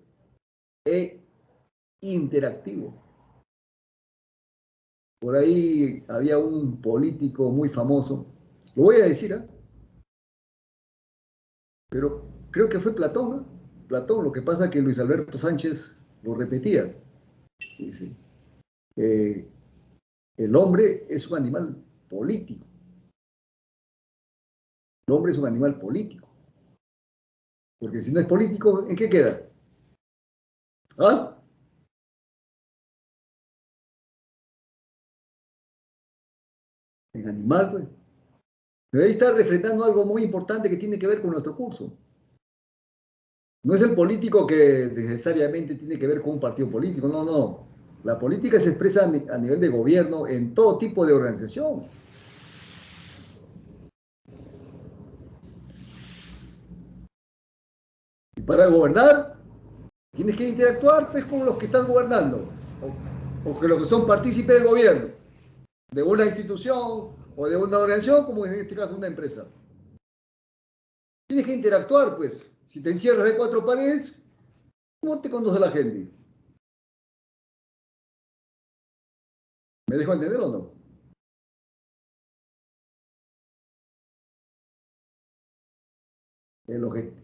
e interactivo. Por ahí había un político muy famoso, lo voy a decir, ¿eh? Pero creo que fue Platón, ¿no? Platón, lo que pasa es que Luis Alberto Sánchez lo repetía. Dice, el hombre es un animal político. El hombre es un animal político. Porque si no es político, ¿en qué queda? ¿Ah? En animal, pues. Pero ahí está refrendando algo muy importante que tiene que ver con nuestro curso. No es el político que necesariamente tiene que ver con un partido político, no, no. La política se expresa a nivel de gobierno en todo tipo de organización. Y para gobernar, tienes que interactuar pues, con los que están gobernando, o que los que son partícipes del gobierno, de una institución o de una organización, como en este caso una empresa. Tienes que interactuar, pues. Si te encierras de 4 paredes, ¿cómo te conoce la gente? ¿Me dejo entender o no?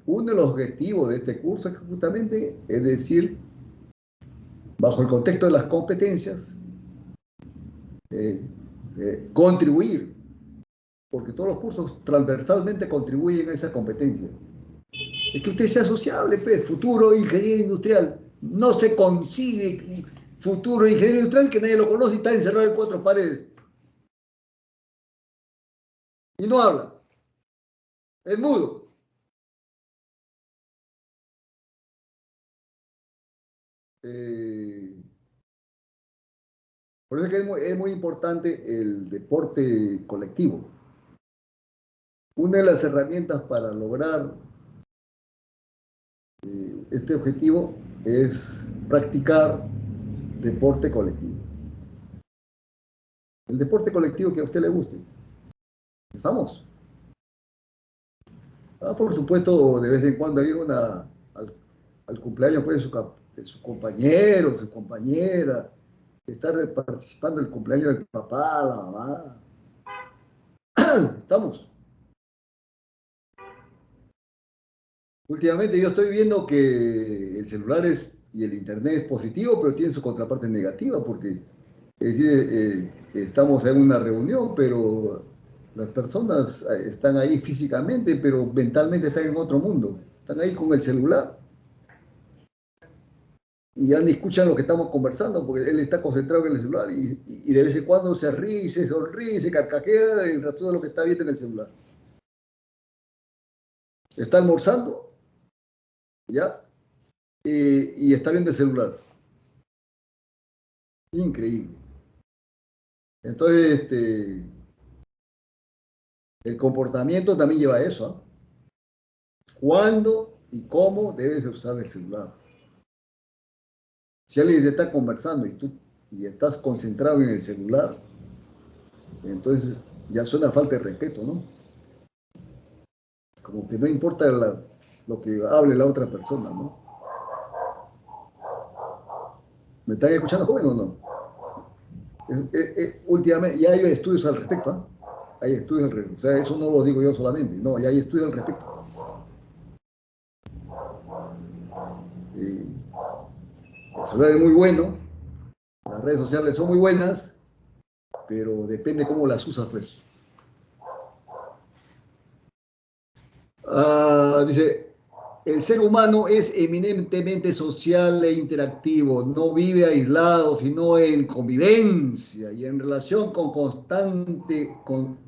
Uno de los objetivos de este curso es justamente, es decir, bajo el contexto de las competencias, contribuir, porque todos los cursos transversalmente contribuyen a esa competencia. Es que usted sea sociable, pues, futuro ingeniero industrial. No se consigue futuro ingeniero industrial que nadie lo conoce y está encerrado en 4 paredes. Y no habla. Es mudo. Por eso es que es muy importante el deporte colectivo. Una de las herramientas para lograr este objetivo es practicar deporte colectivo. El deporte colectivo que a usted le guste. ¿Estamos? Por supuesto, de vez en cuando ir al cumpleaños pues, de su compañero, su compañera, estar participando del cumpleaños del papá, la mamá. ¿Estamos? Últimamente yo estoy viendo que el celular y el internet es positivo, pero tiene su contraparte negativa, porque es decir, estamos en una reunión, pero las personas están ahí físicamente, pero mentalmente están en otro mundo. Están ahí con el celular. Y ya ni escuchan lo que estamos conversando, porque él está concentrado en el celular y de vez en cuando se ríe, se sonríe, se carcajea en razón de lo que está viendo en el celular. Está almorzando, ¿ya? Y está viendo el celular. Increíble. Entonces, el comportamiento también lleva a eso, ¿eh? ¿Cuándo y cómo debes usar el celular? Si alguien te está conversando y tú y estás concentrado en el celular, entonces ya suena falta de respeto, ¿no? Como que no importa lo que hable la otra persona, ¿no? ¿Me están escuchando, joven, o no? Últimamente, ya hay estudios al respecto, ¿eh? Hay estudios al respecto. O sea, eso no lo digo yo solamente, no, ya hay estudios al respecto. El celular es muy bueno, las redes sociales son muy buenas, pero depende cómo las usas, pues. Dice, el ser humano es eminentemente social e interactivo, no vive aislado, sino en convivencia y en relación constante con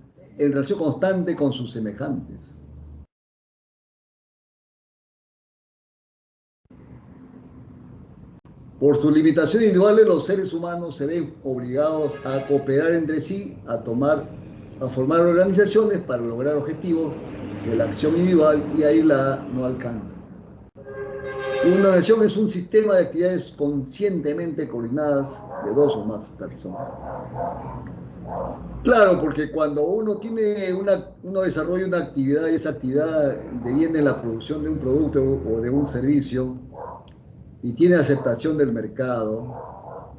sus semejantes. Por sus limitaciones individuales, los seres humanos se ven obligados a cooperar entre sí, a formar organizaciones para lograr objetivos que la acción individual y aislada no alcanza. Una organización es un sistema de actividades conscientemente coordinadas de dos o más personas. Claro, porque cuando uno desarrolla una actividad y esa actividad deviene la producción de un producto o de un servicio y tiene aceptación del mercado,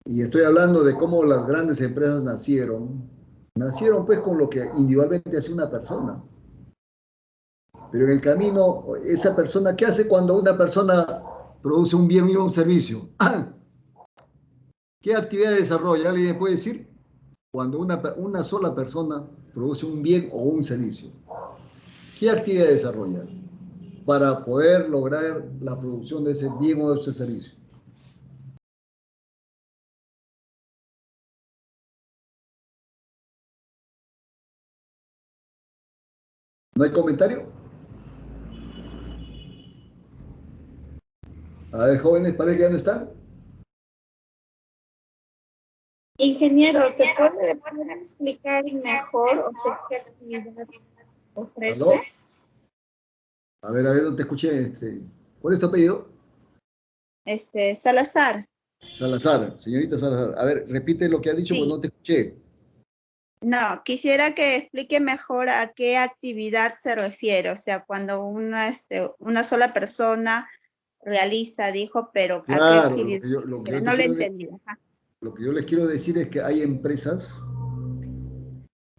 y estoy hablando de cómo las grandes empresas nacieron pues con lo que individualmente hace una persona. Pero en el camino, esa persona, ¿qué hace cuando una persona produce un bien y un servicio? ¿Qué actividad desarrolla? ¿Alguien me puede decir? Cuando una sola persona produce un bien o un servicio, ¿qué actividad desarrolla para poder lograr la producción de ese bien o de ese servicio? ¿No hay comentario? A ver, jóvenes, parece que ya no están. Ingeniero, ¿se puede explicar mejor o sea, qué actividad ofrece? ¿Aló? A ver, no te escuché. ¿Cuál es tu apellido? Salazar. Salazar, señorita Salazar. A ver, repite lo que ha dicho, Sí. porque no te escuché. No, quisiera que explique mejor a qué actividad se refiere. O sea, cuando una sola persona realiza, dijo, pero ¿a qué Claro, actividad? yo No le entendí. Ajá. lo que yo les quiero decir es que hay empresas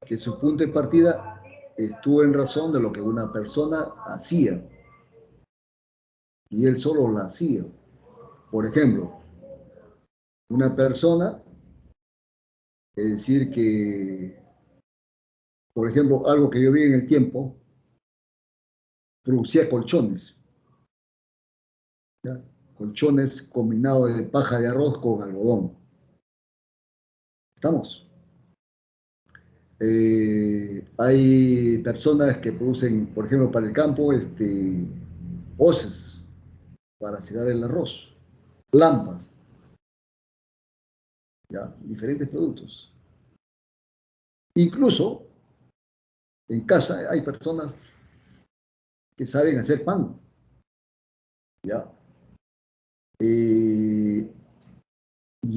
que su punto de partida estuvo en razón de lo que una persona hacía y él solo la hacía. Por ejemplo, una persona, es decir, que, por ejemplo, algo que yo vi en el tiempo, producía colchones, ¿ya? Colchones combinados de paja de arroz con algodón. ¿Estamos? Hay personas que producen, por ejemplo, para el campo, hoces para secar el arroz, lámparas, ¿ya? Diferentes productos. Incluso en casa hay personas que saben hacer pan, ¿ya? Y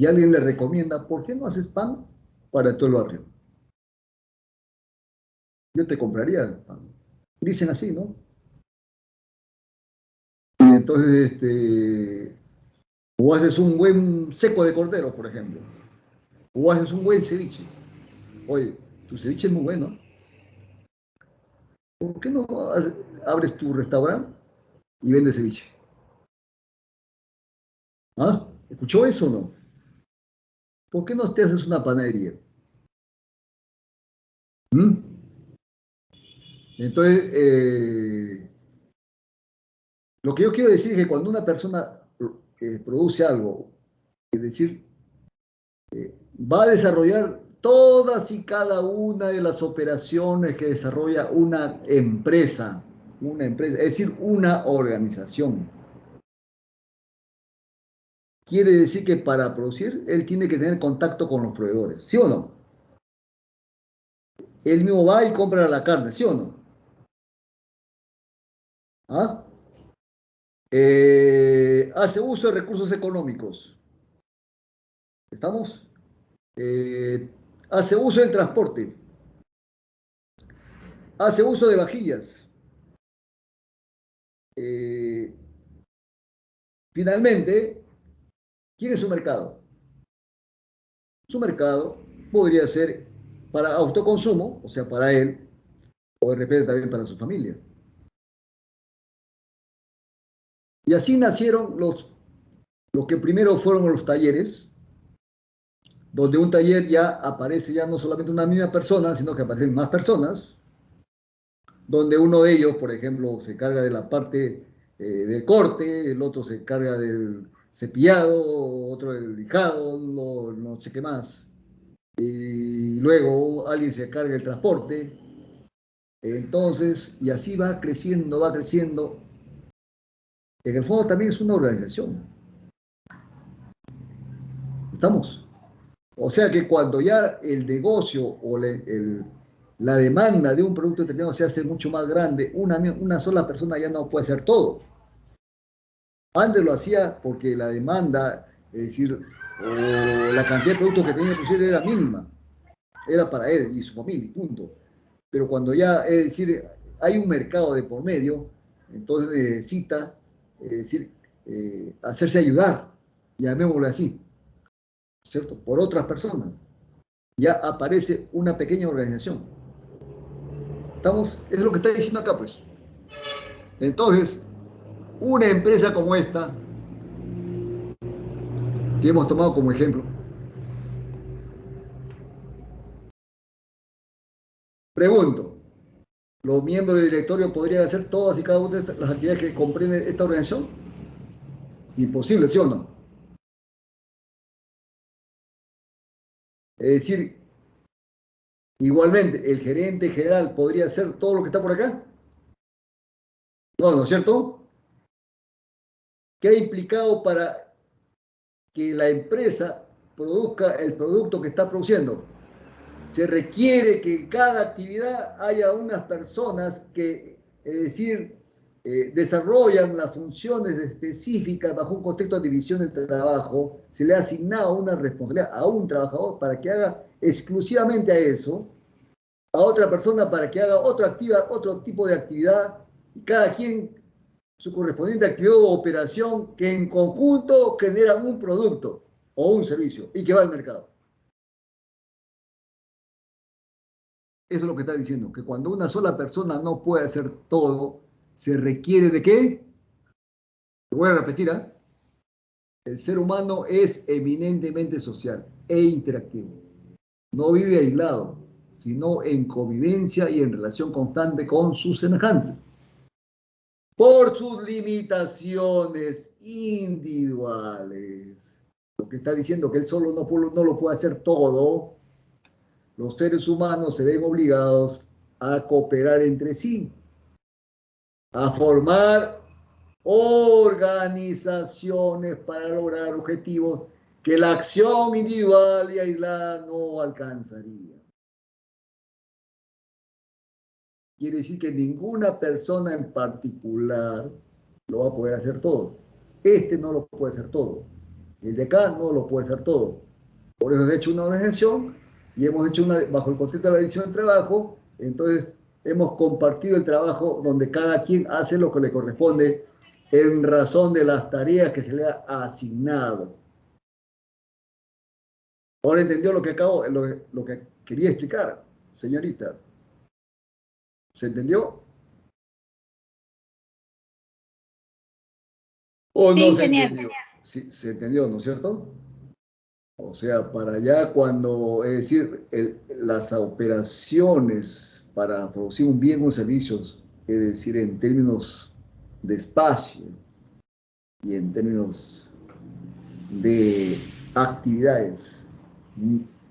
alguien le recomienda, ¿por qué no haces pan para todo el barrio? Yo te compraría el pan. Dicen así, ¿no? Y entonces, o haces un buen seco de cordero, por ejemplo, o haces un buen ceviche. Oye, tu ceviche es muy bueno. ¿Por qué no abres tu restaurante y vendes ceviche? ¿Ah? ¿Escuchó eso o no? ¿Por qué no te haces una panadería? ¿Mm? Entonces, lo que yo quiero decir es que cuando una persona produce algo, es decir, va a desarrollar todas y cada una de las operaciones que desarrolla una empresa, es decir, una organización. Quiere decir que para producir, él tiene que tener contacto con los proveedores, ¿sí o no? Él mismo va y compra la carne, ¿sí o no? ¿Ah? Hace uso de recursos económicos. ¿Estamos? Hace uso del transporte. Hace uso de vajillas. Finalmente, ¿quién es su mercado? Su mercado podría ser para autoconsumo, o sea, para él, o de repente también para su familia. Y así nacieron los que primero fueron los talleres, donde un taller ya aparece ya no solamente una misma persona, sino que aparecen más personas, donde uno de ellos, por ejemplo, se carga de la parte del corte, el otro se carga del cepillado, otro del lijado, no sé qué más. Y luego alguien se carga del transporte. Entonces, y así va creciendo, va creciendo. En el fondo también es una organización. ¿Estamos? O sea que cuando ya el negocio o la demanda de un producto determinado se hace mucho más grande, una sola persona ya no puede hacer todo. Antes lo hacía porque la demanda, es decir, o la cantidad de productos que tenía que producir era mínima. Era para él y su familia, punto. Pero cuando ya, es decir, hay un mercado de por medio, entonces necesita, es decir, hacerse ayudar, llamémoslo así, ¿cierto? Por otras personas. Ya aparece una pequeña organización. ¿Estamos? Es lo que está diciendo acá, pues. Entonces, una empresa como esta, que hemos tomado como ejemplo, pregunto, ¿los miembros del directorio podrían hacer todas y cada una de las actividades que comprende esta organización? Imposible, ¿sí o no? Es decir, igualmente, ¿el gerente general podría hacer todo lo que está por acá? No, ¿no es cierto? ¿Qué ha implicado para que la empresa produzca el producto que está produciendo? Se requiere que en cada actividad haya unas personas que, es decir, desarrollan las funciones específicas bajo un contexto de división del trabajo. Se le ha asignado una responsabilidad a un trabajador para que haga exclusivamente a eso, a otra persona para que haga otro tipo de actividad, y cada quien su correspondiente actividad o operación que en conjunto generan un producto o un servicio y que va al mercado. Eso es lo que está diciendo, que cuando una sola persona no puede hacer todo, se requiere de ¿qué? Lo voy a repetir, ¿eh? El ser humano es eminentemente social e interactivo. No vive aislado, sino en convivencia y en relación constante con sus semejantes. Por sus limitaciones individuales. Lo que está diciendo que él solo no lo puede hacer todo, los seres humanos se ven obligados a cooperar entre sí, a formar organizaciones para lograr objetivos que la acción individual y aislada no alcanzaría. Quiere decir que ninguna persona en particular lo va a poder hacer todo. Este no lo puede hacer todo. El de acá no lo puede hacer todo. Por eso he hecho una organización y hemos hecho bajo el concepto de la división del trabajo. Entonces hemos compartido el trabajo donde cada quien hace lo que le corresponde en razón de las tareas que se le ha asignado. Ahora entendió lo que quería explicar, señorita. ¿Se entendió? ¿O Sí, no se genial. entendió? Sí, se entendió, ¿no es cierto? O sea, para allá cuando, es decir, las operaciones para producir un bien o servicios, es decir, en términos de espacio y en términos de actividades,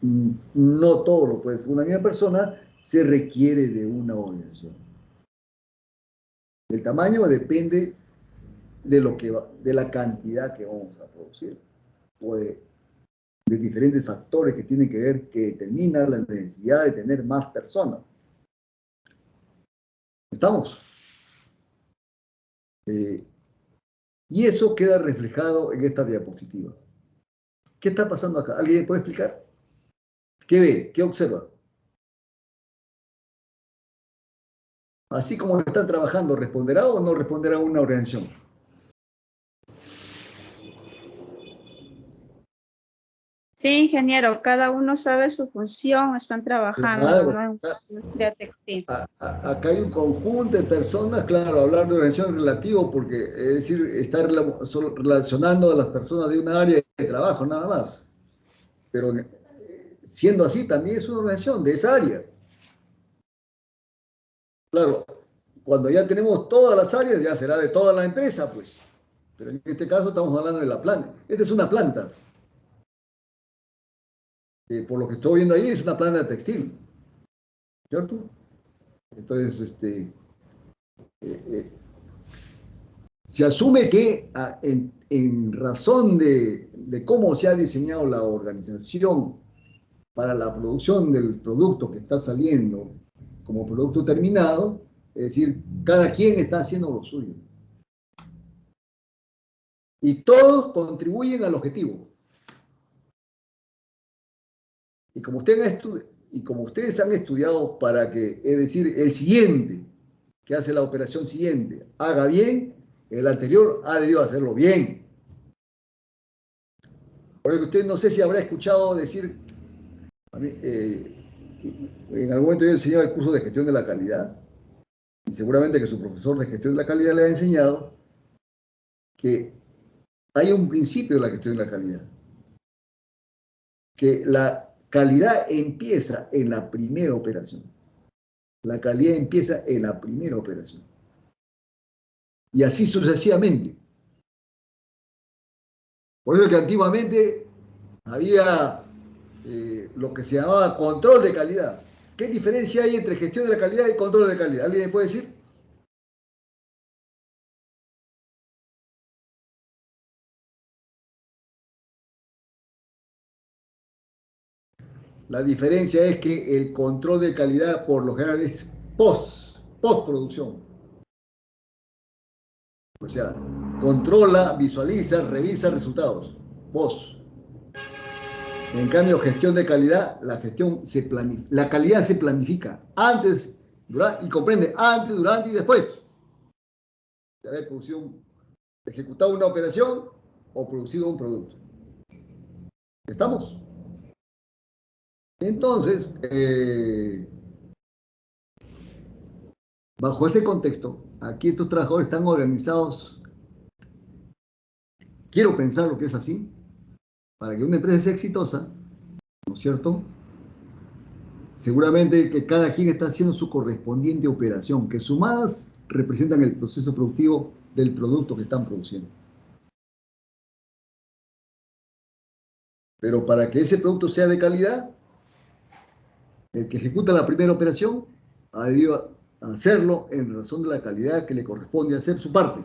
no todo lo puede hacer una misma persona, se requiere de una organización. El tamaño depende de la cantidad que vamos a producir, o de diferentes factores que tienen que ver, que determinan la necesidad de tener más personas. ¿Estamos? Y eso queda reflejado en esta diapositiva. ¿Qué está pasando acá? ¿Alguien me puede explicar? ¿Qué ve? ¿Qué observa? Así como están trabajando, ¿responderá o no responderá una organización? Sí, ingeniero, cada uno sabe su función, están trabajando, Claro, ¿no? En la industria textil. acá hay un conjunto de personas, claro, hablar de organización relativo, porque es decir, estar relacionando a las personas de una área de trabajo, nada más. Pero siendo así, también es una organización de esa área. Claro, cuando ya tenemos todas las áreas, ya será de toda la empresa, pues. Pero en este caso estamos hablando de la planta. Esta es una planta. Por lo que estoy viendo ahí, es una planta textil. ¿Cierto? Entonces, se asume que en razón de cómo se ha diseñado la organización para la producción del producto que está saliendo como producto terminado, es decir, cada quien está haciendo lo suyo. Y todos contribuyen al objetivo. Y como ustedes han estudiado para que, es decir, el siguiente, que hace la operación siguiente, haga bien, el anterior ha debido hacerlo bien. Porque usted no sé si habrá escuchado decir, a mí, en algún momento yo enseñaba el curso de gestión de la calidad, y seguramente que su profesor de gestión de la calidad le ha enseñado que hay un principio de la gestión de la calidad, que la calidad empieza en la primera operación. La calidad empieza en la primera operación. Y así sucesivamente. Por eso que antiguamente había lo que se llamaba control de calidad. ¿Qué diferencia hay entre gestión de la calidad y control de calidad? ¿Alguien me puede decir? La diferencia es que el control de calidad por lo general es postproducción. O sea, controla, visualiza, revisa resultados. Post. En cambio, gestión de calidad, la calidad se planifica antes, durante, y comprende antes, durante y después de haber ejecutado una operación o producido un producto. ¿Estamos? Entonces, bajo ese contexto, aquí estos trabajadores están organizados, quiero pensar lo que es así, para que una empresa sea exitosa, ¿no es cierto? Seguramente que cada quien está haciendo su correspondiente operación, que sumadas representan el proceso productivo del producto que están produciendo. Pero para que ese producto sea de calidad, el que ejecuta la primera operación ha debido hacerlo en razón de la calidad que le corresponde hacer su parte.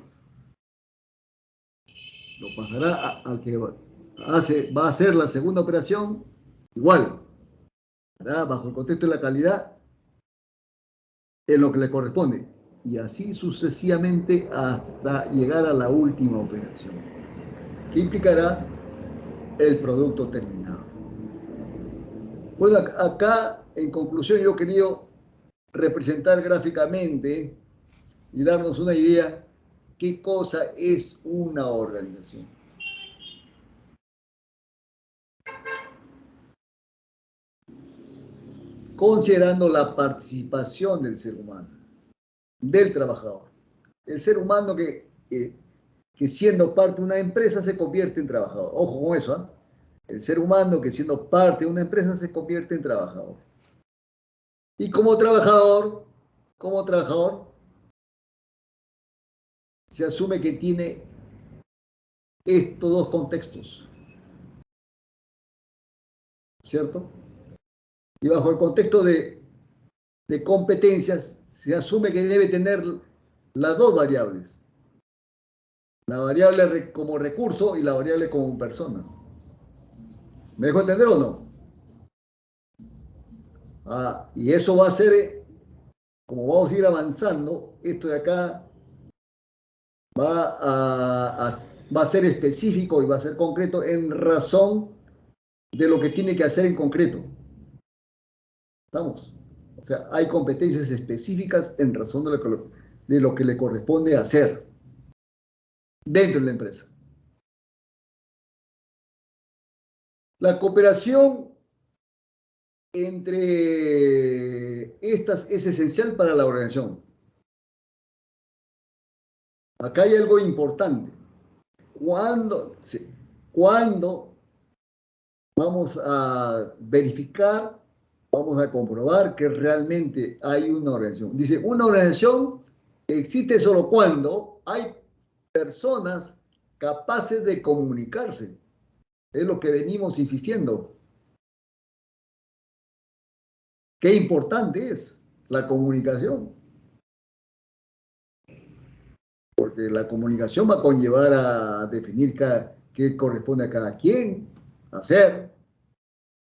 Lo pasará al que va a hacer la segunda operación igual. Hará bajo el contexto de la calidad en lo que le corresponde. Y así sucesivamente hasta llegar a la última operación, que implicará el producto terminado. Bueno, acá en conclusión yo quería representar gráficamente y darnos una idea qué cosa es una organización. Considerando la participación del ser humano, del trabajador. El ser humano que siendo parte de una empresa se convierte en trabajador. Ojo con eso, ¿eh? El ser humano que siendo parte de una empresa se convierte en trabajador. Y como trabajador, se asume que tiene estos dos contextos, ¿cierto? Y bajo el contexto de competencias, se asume que debe tener las dos variables. La variable como recurso y la variable como persona. ¿Me dejo entender o no? Y eso va a ser, como vamos a ir avanzando, esto de acá va a ser específico y va a ser concreto en razón de lo que tiene que hacer en concreto. ¿Estamos? O sea, hay competencias específicas en razón de lo que le corresponde hacer dentro de la empresa. La cooperación entre estas es esencial para la organización. Acá hay algo importante. Cuando vamos a verificar, vamos a comprobar que realmente hay una organización. Dice, una organización existe solo cuando hay personas capaces de comunicarse. Es lo que venimos insistiendo. Qué importante es la comunicación. Porque la comunicación va a conllevar a definir qué corresponde a cada quien hacer,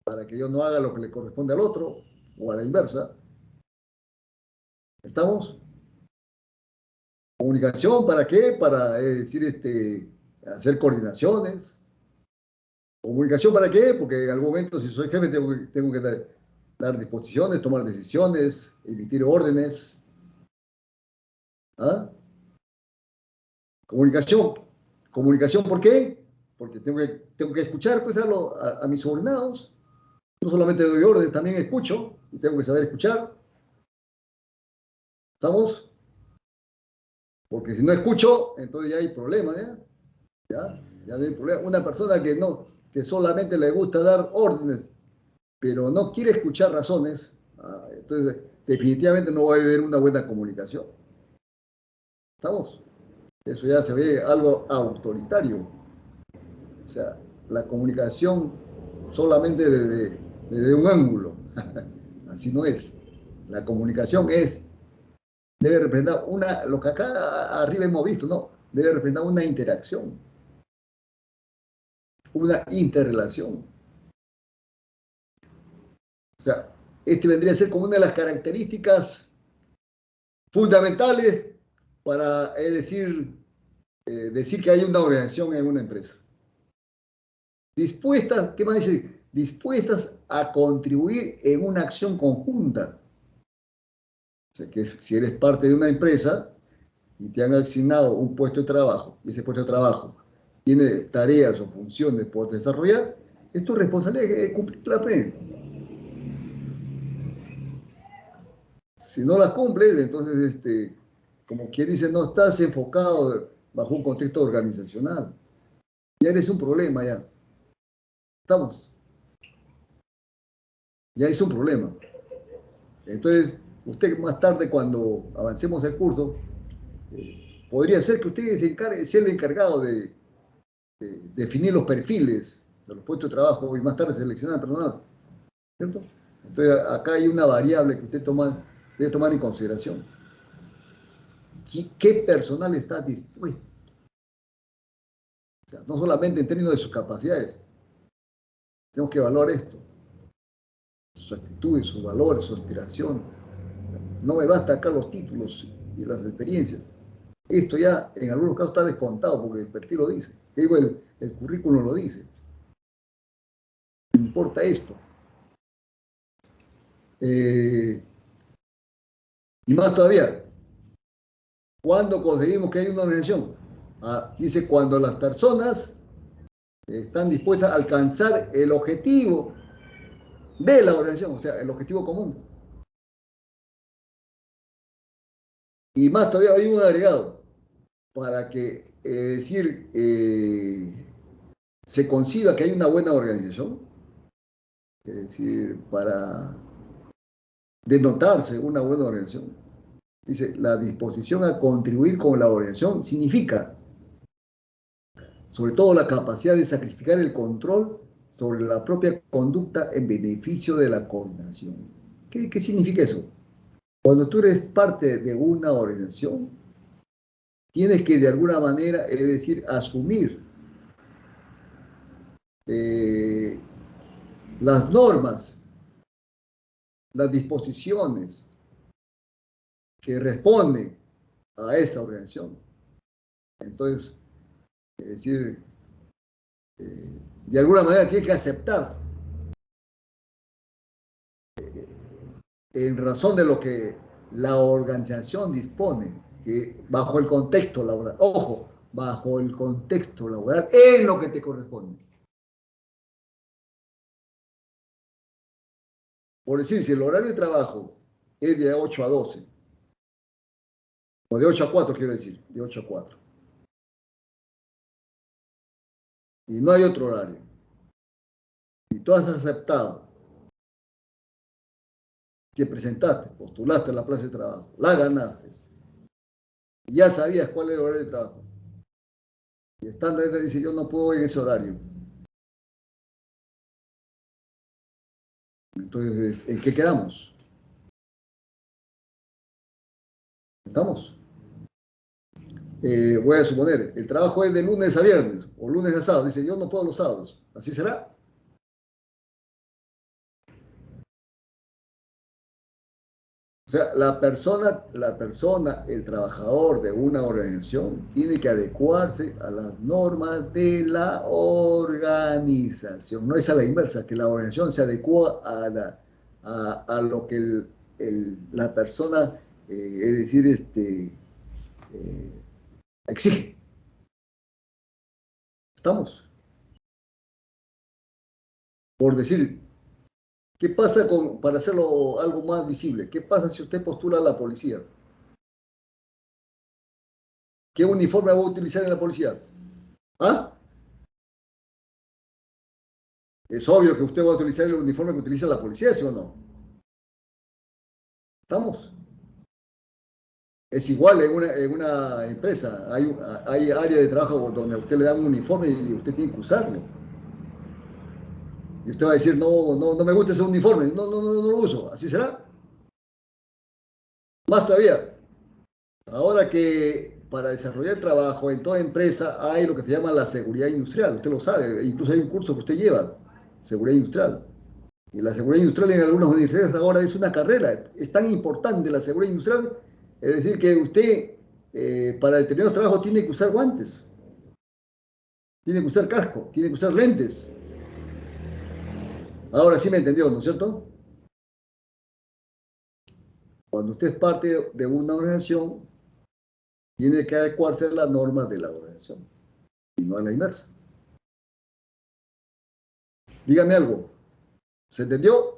para que yo no haga lo que le corresponde al otro, o a la inversa. ¿Estamos? ¿Comunicación para qué? Para decir, hacer coordinaciones. ¿Comunicación para qué? Porque en algún momento, si soy jefe, tengo que dar disposiciones, tomar decisiones, emitir órdenes. ¿Ah? Comunicación. ¿Comunicación por qué? Porque tengo que escuchar pues, a mis subordinados. No solamente doy órdenes, también escucho y tengo que saber escuchar. ¿Estamos? Porque si no escucho, entonces ya hay problema, ¿ya? Ya no hay problema. Una persona que solamente le gusta dar órdenes, pero no quiere escuchar razones, entonces definitivamente no va a haber una buena comunicación. ¿Estamos? Eso ya se ve algo autoritario. O sea, la comunicación solamente desde un ángulo. Así no es. La comunicación debe representar lo que acá arriba hemos visto, ¿no? Debe representar una interacción, una interrelación. O sea, vendría a ser como una de las características fundamentales para decir que hay una organización en una empresa. Dispuestas, ¿qué más dice? Dispuestas a contribuir en una acción conjunta. O sea, que si eres parte de una empresa y te han asignado un puesto de trabajo, y ese puesto de trabajo tiene tareas o funciones por desarrollar, es tu responsabilidad cumplirla. Si no las cumples, entonces, como quien dice, no estás enfocado bajo un contexto organizacional. Ya eres un problema, ya. ¿Estamos? Ya es un problema. Entonces, usted más tarde, cuando avancemos el curso, podría ser que usted sea el encargado de definir los perfiles de los puestos de trabajo y más tarde seleccionar el personal. ¿Cierto? Entonces, acá hay una variable que usted debe tomar en consideración. ¿Qué personal está dispuesto? O sea, no solamente en términos de sus capacidades. Tenemos que evaluar esto. Sus actitudes, sus valores, sus aspiraciones. No me basta acá los títulos y las experiencias. Esto ya en algunos casos está descontado porque el perfil lo dice. Digo, el currículum lo dice. Me importa esto. Y más todavía, ¿cuándo conseguimos que haya una organización? Dice, cuando las personas están dispuestas a alcanzar el objetivo de la organización, o sea, el objetivo común. Y más todavía hay un agregado, para que, se conciba que hay una buena organización, es decir, para denotarse una buena organización. Dice, la disposición a contribuir con la organización significa, sobre todo, la capacidad de sacrificar el control sobre la propia conducta en beneficio de la coordinación. ¿Qué significa eso? Cuando tú eres parte de una organización, tienes que de alguna manera, es decir, asumir las normas, las disposiciones que responden a esa organización. Entonces, es decir, de alguna manera tienes que aceptar en razón de lo que la organización dispone, que bajo el contexto laboral, ojo, bajo el contexto laboral, en lo que te corresponde. Por decir, si el horario de trabajo es de 8 a 12, o de 8 a 4, quiero decir, de 8 a 4, y no hay otro horario, y tú has aceptado, te presentaste, postulaste a la plaza de trabajo, la ganaste, y ya sabías cuál era el horario de trabajo, y estando ahí te dice, yo no puedo ir en ese horario. Entonces, ¿en qué quedamos? ¿Estamos? Voy a suponer, el trabajo es de lunes a viernes, o lunes a sábado, dice, yo no puedo los sábados, ¿así será? O sea, la persona, el trabajador de una organización tiene que adecuarse a las normas de la organización. No es a la inversa, que la organización se adecua a lo que la persona, es decir, exige. ¿Estamos? Por decir, ¿qué pasa para hacerlo algo más visible? ¿Qué pasa si usted postula a la policía? ¿Qué uniforme va a utilizar en la policía? ¿Ah? Es obvio que usted va a utilizar el uniforme que utiliza la policía, ¿sí o no? ¿Estamos? Es igual en una empresa. Hay área de trabajo donde a usted le dan un uniforme y usted tiene que usarlo. Y usted va a decir, no me gusta ese uniforme. No lo uso. ¿Así será? Más todavía. Ahora que para desarrollar trabajo en toda empresa hay lo que se llama la seguridad industrial. Usted lo sabe. Incluso hay un curso que usted lleva. Seguridad industrial. Y la seguridad industrial en algunas universidades ahora es una carrera. Es tan importante la seguridad industrial, es decir, que usted para determinados trabajos tiene que usar guantes, tiene que usar casco, tiene que usar lentes. Ahora sí me entendió, ¿no es cierto? Cuando usted es parte de una organización, tiene que adecuarse a las normas de la organización, y no a la inversa. Dígame algo. ¿Se entendió?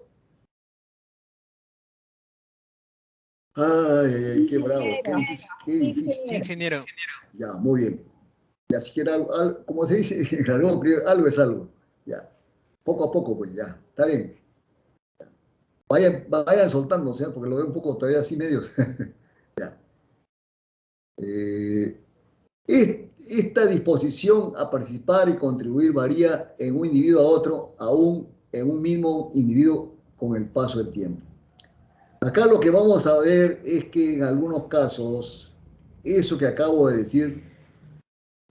Ay, qué bravo, qué difícil, qué difícil. Sí, ingeniero. Ya, muy bien. Ya siquiera algo, como se dice, algo es algo. Ya. Poco a poco, pues ya. Está bien. Vayan soltándose, ¿eh? Porque lo veo un poco todavía así medio. Ya. Esta disposición a participar y contribuir varía en un individuo a otro, aún en un mismo individuo con el paso del tiempo. Acá lo que vamos a ver es que en algunos casos, eso que acabo de decir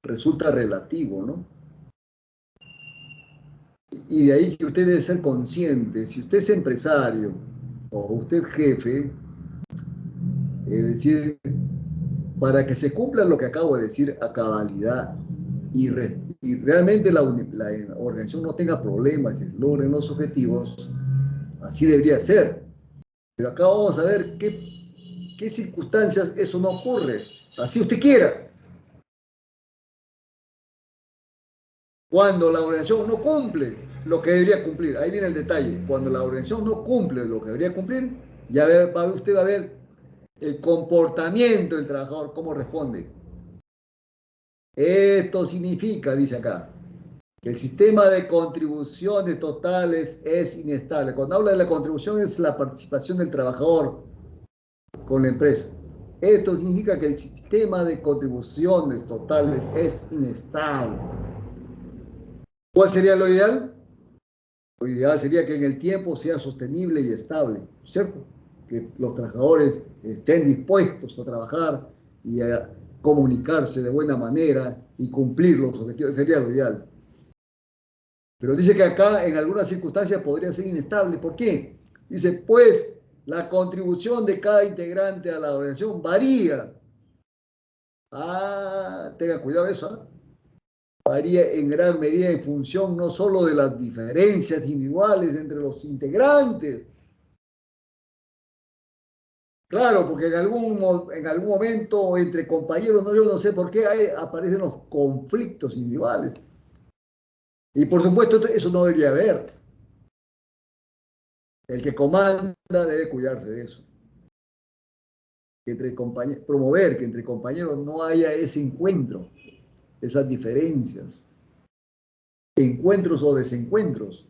resulta relativo, ¿no? Y de ahí que usted debe ser consciente, si usted es empresario o usted es jefe, es decir, para que se cumpla lo que acabo de decir a cabalidad y realmente la organización no tenga problemas y logren los objetivos, así debería ser. Pero acá vamos a ver qué circunstancias eso no ocurre, así usted quiera. Cuando la organización no cumple lo que debería cumplir, ahí viene el detalle, cuando la organización no cumple lo que debería cumplir, ya usted va a ver el comportamiento del trabajador, cómo responde. Esto significa, dice acá, que el sistema de contribuciones totales es inestable. Cuando habla de la contribución es la participación del trabajador con la empresa. Esto significa que el sistema de contribuciones totales es inestable. ¿Cuál sería lo ideal? Lo ideal sería que en el tiempo sea sostenible y estable, ¿cierto? Que los trabajadores estén dispuestos a trabajar y a comunicarse de buena manera y cumplir los objetivos, sería lo ideal. Pero dice que acá en algunas circunstancias podría ser inestable. ¿Por qué? Dice, pues la contribución de cada integrante a la organización varía. Tenga cuidado eso, ¿eh? Varía en gran medida en función no solo de las diferencias individuales entre los integrantes, Claro, porque en algún momento entre compañeros, no, yo no sé por qué aparecen los conflictos individuales. Y por supuesto, eso no debería haber. El que comanda debe cuidarse de eso. Promover que entre compañeros no haya ese encuentro, esas diferencias, encuentros o desencuentros.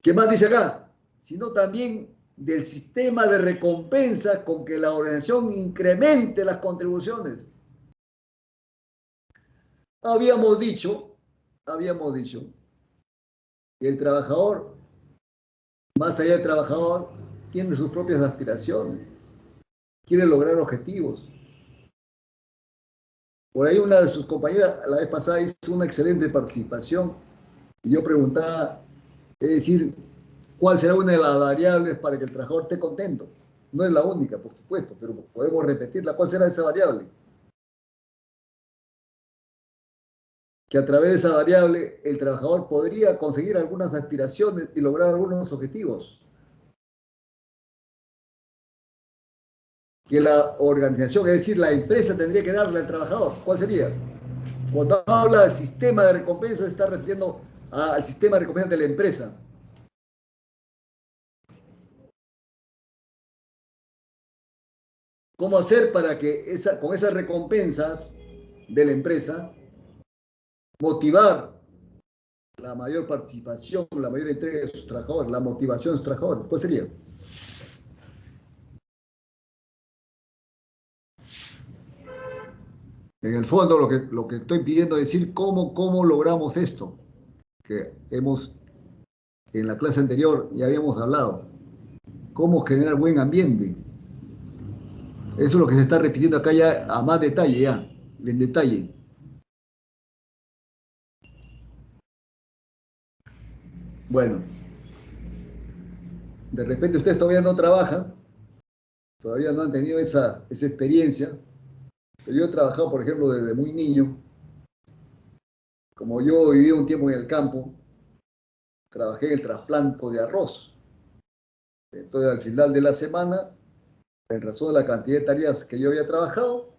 ¿Qué más dice acá? Sino también del sistema de recompensa con que la organización incremente las contribuciones. Habíamos dicho que el trabajador, más allá del trabajador, tiene sus propias aspiraciones, quiere lograr objetivos. Por ahí una de sus compañeras la vez pasada hizo una excelente participación y yo preguntaba, es decir, ¿cuál será una de las variables para que el trabajador esté contento? No es la única, por supuesto, pero podemos repetirla. ¿Cuál será esa variable? Que a través de esa variable el trabajador podría conseguir algunas aspiraciones y lograr algunos objetivos. Que la organización, es decir, la empresa tendría que darle al trabajador. ¿Cuál sería? Cuando habla del sistema de recompensa, se está refiriendo al sistema de recompensa de la empresa. ¿Cómo hacer para que con esas recompensas de la empresa motivar la mayor participación, la mayor entrega de sus trabajadores, la motivación de sus trabajadores? ¿Cuál sería? En el fondo, lo que estoy pidiendo es decir cómo logramos esto, que en la clase anterior ya habíamos hablado, cómo generar buen ambiente. Eso es lo que se está repitiendo acá ya a más detalle, ya, en detalle. Bueno, de repente ustedes todavía no trabajan, todavía no han tenido esa experiencia, pero yo he trabajado, por ejemplo, desde muy niño. Como yo viví un tiempo en el campo, trabajé en el trasplante de arroz. Entonces, al final de la semana, en razón de la cantidad de tareas que yo había trabajado,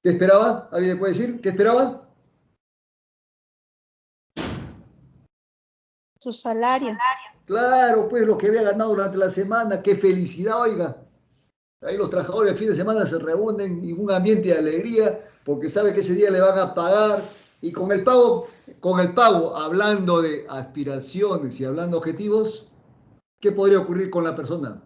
¿qué esperaba? ¿Alguien me puede decir? ¿Qué esperaba? Su salario. Claro, pues lo que había ganado durante la semana, qué felicidad, oiga. Ahí los trabajadores el fin de semana se reúnen en un ambiente de alegría porque sabe que ese día le van a pagar y con el pago, hablando de aspiraciones y hablando de objetivos, ¿qué podría ocurrir con la persona?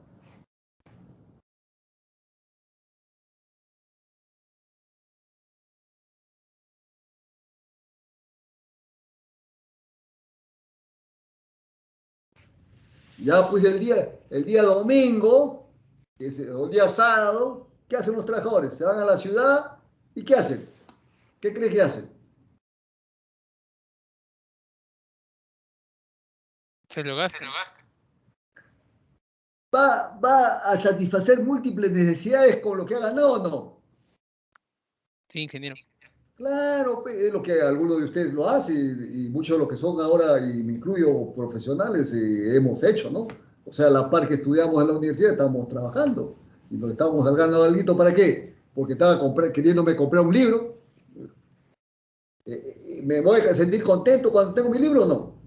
Ya pues el día domingo, el día sábado, ¿qué hacen los trabajadores? Se van a la ciudad y ¿qué hacen? ¿Qué cree que hacen? Se lo gasta. ¿Va a satisfacer múltiples necesidades con lo que ha ganado o no? Sí, ingeniero. Claro, es lo que algunos de ustedes lo hacen y muchos de los que son ahora, y me incluyo profesionales, hemos hecho, ¿no? O sea, a la par que estudiamos en la universidad, estábamos trabajando y nos estábamos salgando algo. ¿Para qué? Porque estaba queriéndome comprar un libro. ¿Me voy a sentir contento cuando tengo mi libro o no?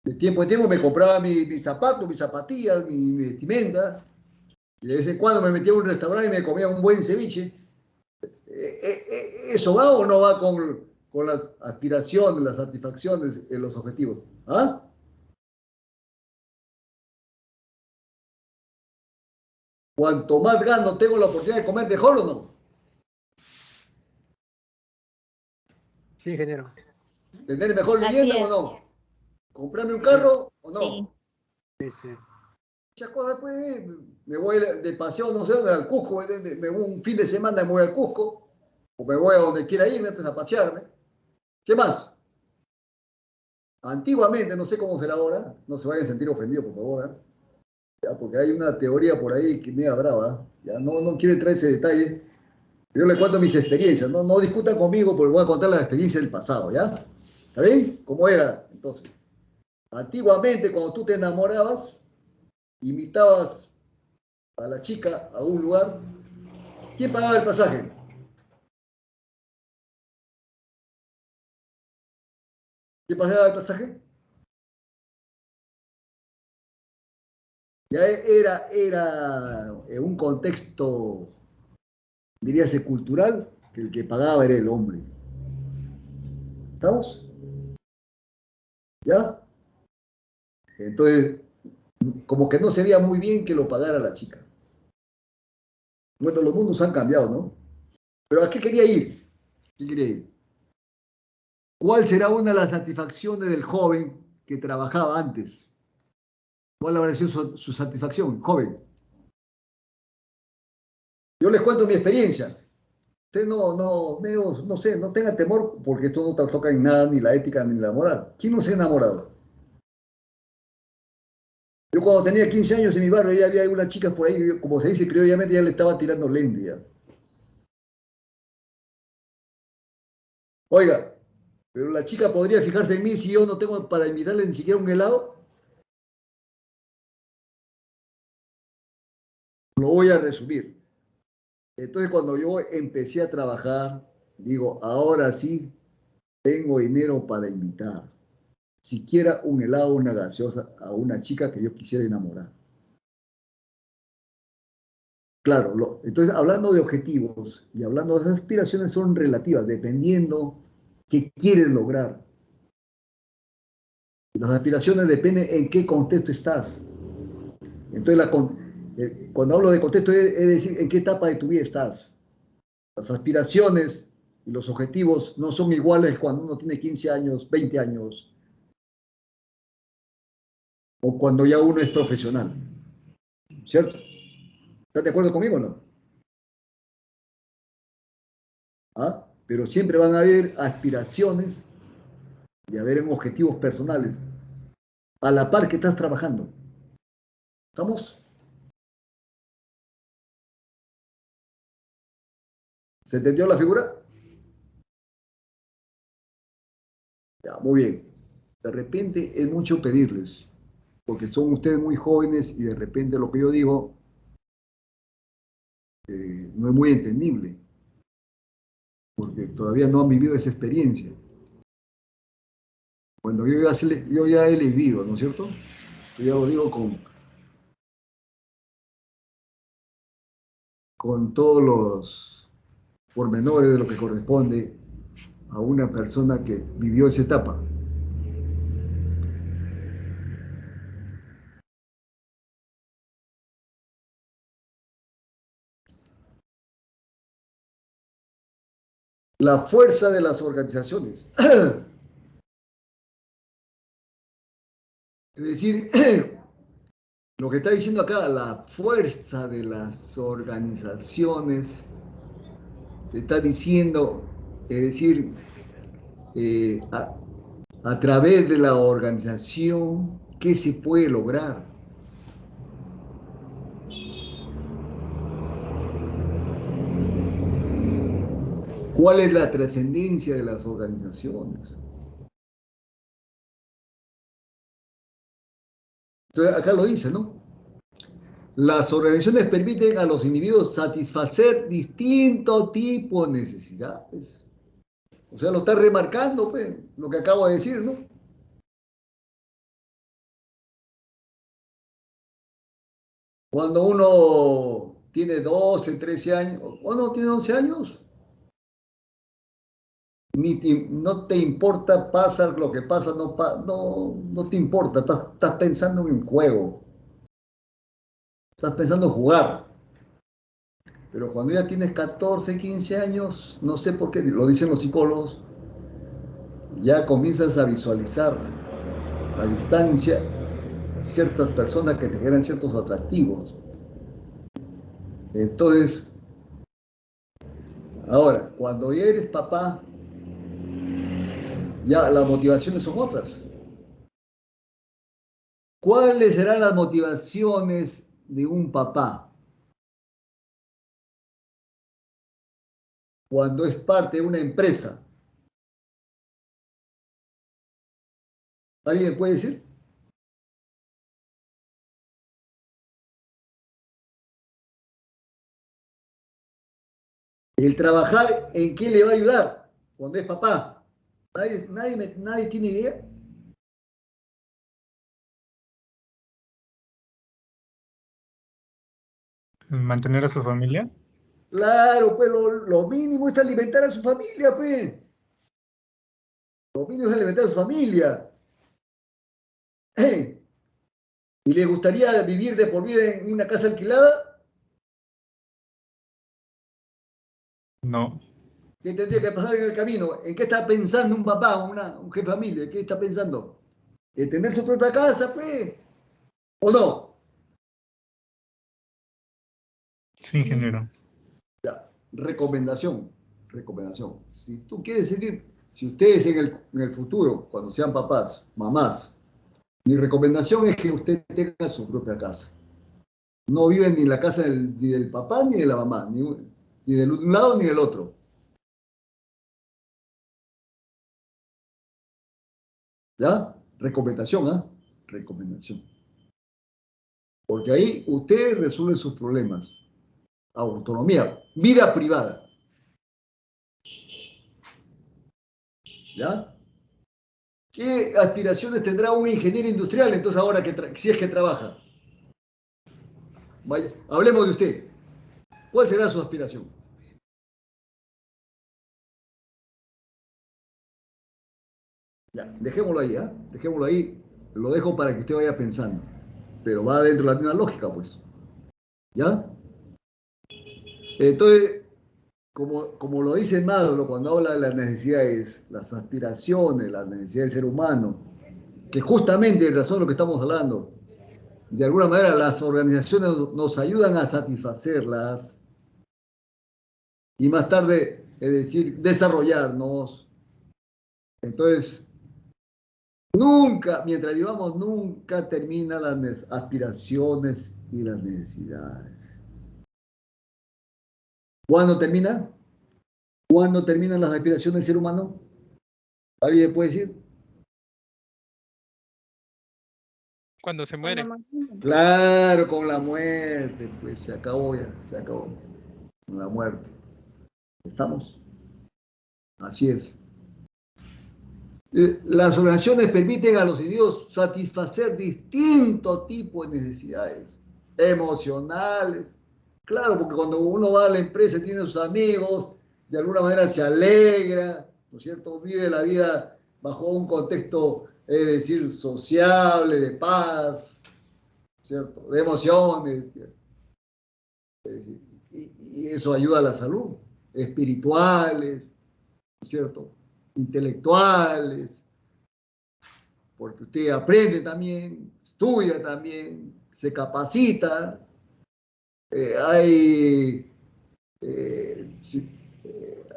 De tiempo en tiempo me compraba mis zapatos, mis zapatillas, mi vestimenta. Y de vez en cuando me metía a un restaurante y me comía un buen ceviche. ¿Eso va o no va con las aspiraciones, las satisfacciones, los objetivos? ¿Ah? Cuanto más gano, tengo la oportunidad de comer mejor o no. Sí, ingeniero. ¿Tener mejor vivienda o no? ¿Comprarme un carro o no? Sí. Sí, sí. Muchas cosas, pues, me voy de paseo, no sé, al Cusco, me voy un fin de semana, me voy al Cusco, o me voy a donde quiera irme, pues, a pasearme. ¿Qué más? Antiguamente, no sé cómo será ahora, no se vayan a sentir ofendidos, por favor, ya, porque hay una teoría por ahí que me brava, ya no quiero entrar en ese detalle. Yo le cuento mis experiencias, no discutan conmigo porque voy a contar las experiencias del pasado, ¿ya? ¿Está bien? ¿Cómo era? Entonces, antiguamente, cuando tú te enamorabas, invitabas a la chica a un lugar, ¿quién pagaba el pasaje? ¿Quién pagaba el pasaje? Ya era un contexto, diríase, cultural, que el que pagaba era el hombre. ¿Estamos? ¿Ya? Entonces, como que no se veía muy bien que lo pagara la chica. Bueno, los mundos han cambiado, ¿no? Pero ¿a qué quería ir? ¿Qué quería ir? ¿Cuál será una de las satisfacciones del joven que trabajaba antes? ¿Cuál habrá sido su satisfacción, joven? Yo les cuento mi experiencia. Usted no sé, no tenga temor porque esto no toca en nada, ni la ética ni la moral. ¿Quién no se ha enamorado? Yo cuando tenía 15 años en mi barrio ya había unas chicas por ahí, como se dice criollamente, ya le estaba tirando lente ya. Oiga, pero la chica podría fijarse en mí si yo no tengo para invitarle ni siquiera un helado. Lo voy a resumir. Entonces, cuando yo empecé a trabajar, digo, ahora sí tengo dinero para invitar. Siquiera un helado, una gaseosa a una chica que yo quisiera enamorar. Claro, entonces hablando de objetivos y hablando de esas aspiraciones son relativas, dependiendo qué quieres lograr. Las aspiraciones dependen en qué contexto estás. Entonces, cuando hablo de contexto, es decir, en qué etapa de tu vida estás. Las aspiraciones y los objetivos no son iguales cuando uno tiene 15 años, 20 años, o cuando ya uno es profesional. ¿Cierto? ¿Estás de acuerdo conmigo o no? ¿Ah? Pero siempre van a haber aspiraciones y haber objetivos personales a la par que estás trabajando. ¿Estamos? ¿Se entendió la figura? Ya, muy bien. De repente es mucho pedirles, porque son ustedes muy jóvenes y de repente lo que yo digo no es muy entendible, porque todavía no han vivido esa experiencia. Bueno, yo ya he vivido, ¿no es cierto? Yo ya lo digo con todos los pormenores de lo que corresponde a una persona que vivió esa etapa. La fuerza de las organizaciones. Es decir, lo que está diciendo acá, la fuerza de las organizaciones, te está diciendo, es decir, a través de la organización, ¿qué se puede lograr? ¿Cuál es la trascendencia de las organizaciones? Entonces, acá lo dice, ¿no? Las organizaciones permiten a los individuos satisfacer distintos tipos de necesidades. O sea, lo está remarcando, pues, lo que acabo de decir, ¿no? Cuando uno tiene 12, 13 años, o no tiene 11 años, no te importa, pasa lo que pasa, no te importa, estás pensando en un juego, estás pensando en jugar. Pero cuando ya tienes 14, 15 años, no sé por qué, lo dicen los psicólogos, ya comienzas a visualizar a distancia ciertas personas que te generan ciertos atractivos. Entonces, ahora, cuando ya eres papá, ya las motivaciones son otras. ¿Cuáles serán las motivaciones de un papá cuando es parte de una empresa? ¿Alguien me puede decir? El trabajar, ¿en qué le va a ayudar cuando es papá? ¿Nadie tiene idea? ¿Mantener a su familia? Claro, pues lo mínimo es alimentar a su familia, pues. Lo mínimo es alimentar a su familia. ¿Y le gustaría vivir de por vida en una casa alquilada? No. ¿Qué tendría que pasar en el camino? ¿En qué está pensando un papá, un jefe de familia? ¿En qué está pensando? ¿En tener su propia casa, pues? ¿O no? Sí, ingeniero. Ya, recomendación. Si tú quieres seguir, si ustedes en el futuro, cuando sean papás, mamás, mi recomendación es que usted tenga su propia casa. No viven ni en la casa ni del papá ni de la mamá, ni del un lado ni del otro. ¿Ya? Recomendación, ¿ah? Recomendación. Porque ahí ustedes resuelven sus problemas. Autonomía, vida privada. ¿Ya? ¿Qué aspiraciones tendrá un ingeniero industrial entonces ahora si es que trabaja? Vaya, hablemos de usted. ¿Cuál será su aspiración? Ya, dejémoslo ahí, ¿ah? Dejémoslo ahí. Lo dejo para que usted vaya pensando. Pero va dentro de la misma lógica, pues. ¿Ya? Entonces, como lo dice Maslow cuando habla de las necesidades, las aspiraciones, las necesidades del ser humano, que justamente en razón de lo que estamos hablando, de alguna manera las organizaciones nos ayudan a satisfacerlas y más tarde, es decir, desarrollarnos. Entonces, nunca, mientras vivamos, nunca terminan las aspiraciones y las necesidades. ¿Cuándo termina? ¿Cuándo terminan las aspiraciones del ser humano? ¿Alguien puede decir? Cuando se muere. Claro, con la muerte, pues se acabó ya, se acabó. Con la muerte. ¿Estamos? Así es. Las oraciones permiten a los individuos satisfacer distintos tipos de necesidades emocionales. Claro, porque cuando uno va a la empresa, tiene sus amigos, de alguna manera se alegra, ¿no es cierto? Vive la vida bajo un contexto, es decir, sociable, de paz, ¿cierto? De emociones. Y eso ayuda a la salud, espirituales, ¿cierto? Intelectuales, porque usted aprende también, estudia también, se capacita, hay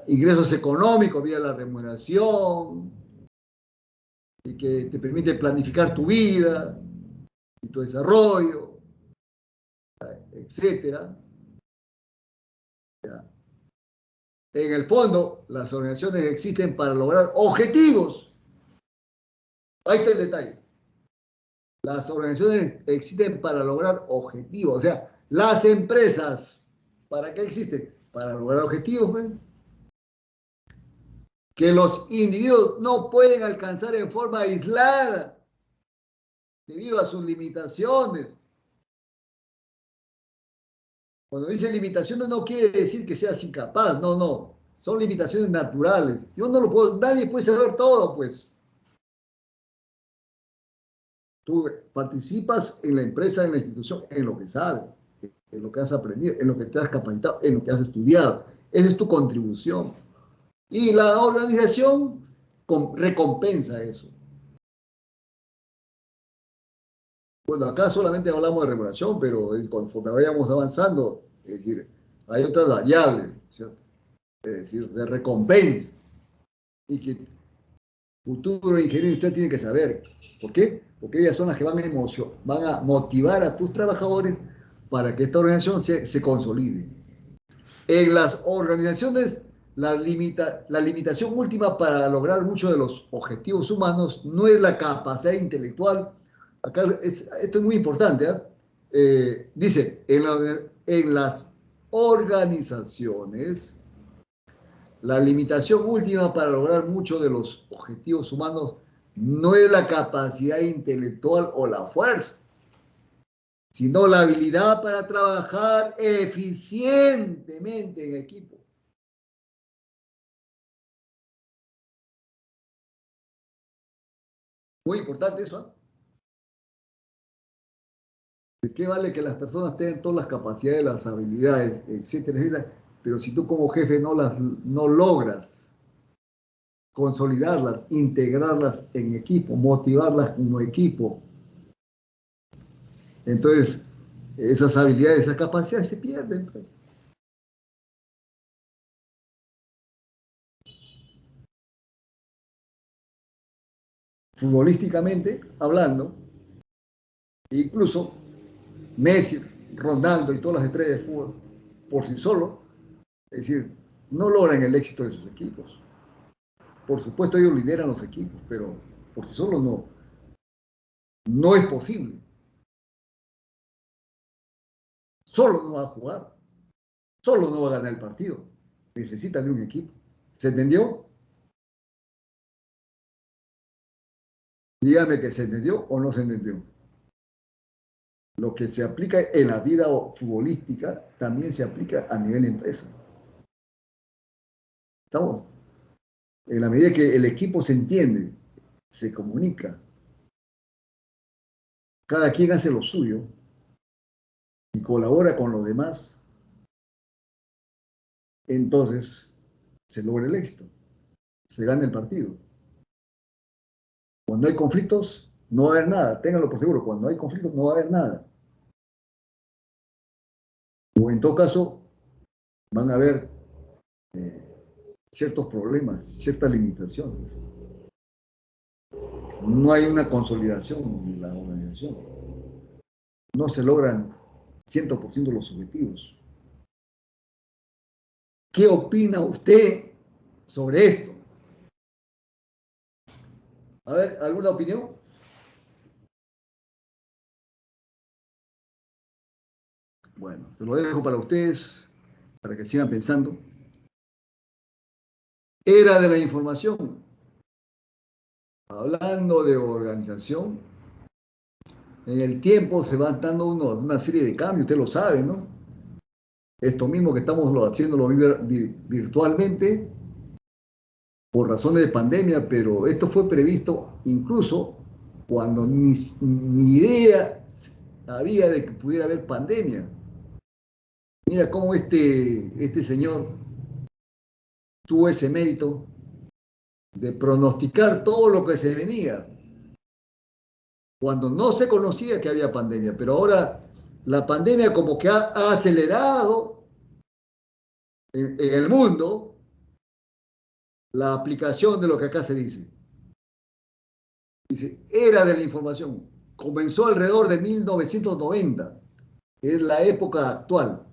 ingresos económicos vía la remuneración, y que te permite planificar tu vida y tu desarrollo, etcétera. En el fondo, las organizaciones existen para lograr objetivos. Ahí está el detalle. Las organizaciones existen para lograr objetivos. O sea, las empresas, ¿para qué existen? Para lograr objetivos, ¿ven? Que los individuos no pueden alcanzar en forma aislada debido a sus limitaciones. Cuando dice limitaciones no quiere decir que seas incapaz, no, no. Son limitaciones naturales. Yo no lo puedo, nadie puede saber todo, pues. Tú participas en la empresa, en la institución, en lo que sabes, en lo que has aprendido, en lo que te has capacitado, en lo que has estudiado. Esa es tu contribución. Y la organización recompensa eso. Bueno, acá solamente hablamos de remuneración, pero conforme vayamos avanzando, es decir, hay otras variables, ¿cierto? Es decir, de recompensa. Y que futuro ingeniero usted tiene que saber. ¿Por qué? Porque ellas son las que van a motivar a tus trabajadores para que esta organización se consolide. En las organizaciones, la limitación última para lograr muchos de los objetivos humanos no es la capacidad intelectual. Acá esto es muy importante, ¿eh? Dice, en las organizaciones, La limitación última para lograr muchos de los objetivos humanos no es la capacidad intelectual o la fuerza, sino la habilidad para trabajar eficientemente en equipo. Muy importante eso, ¿eh? ¿De qué vale que las personas tengan todas las capacidades, las habilidades, etcétera, etcétera, pero si tú como jefe no logras consolidarlas, integrarlas en equipo, motivarlas como equipo, entonces esas habilidades, esas capacidades se pierden, pues. Futbolísticamente hablando, incluso Messi, Ronaldo y todas las estrellas de fútbol por sí solos, es decir, no logran el éxito de sus equipos. Por supuesto ellos lideran los equipos, pero por sí solos no es posible. Solo no va a jugar, solo no va a ganar el partido. Necesitan de un equipo. ¿Se entendió? Dígame que se entendió o no se entendió. Lo que se aplica en la vida futbolística también se aplica a nivel empresa. ¿Estamos? En la medida que el equipo se entiende, se comunica, cada quien hace lo suyo y colabora con los demás, entonces se logra el éxito, se gana el partido. Cuando hay conflictos, no va a haber nada, ténganlo por seguro, cuando hay conflictos no va a haber nada. O en todo caso, van a haber ciertos problemas, ciertas limitaciones. No hay una consolidación de la organización. No se logran 100% los objetivos. ¿Qué opina usted sobre esto? A ver, ¿alguna opinión? Bueno, se lo dejo para ustedes, para que sigan pensando. Era de la información. Hablando de organización, en el tiempo se van dando una serie de cambios, usted lo sabe, ¿no? Esto mismo que estamos haciéndolo virtualmente por razones de pandemia, pero esto fue previsto incluso cuando ni idea había de que pudiera haber pandemia. Mira cómo este señor tuvo ese mérito de pronosticar todo lo que se venía, cuando no se conocía que había pandemia, pero ahora la pandemia como que ha acelerado en el mundo la aplicación de lo que acá se dice. Dice, era de la información. Comenzó alrededor de 1990, es la época actual.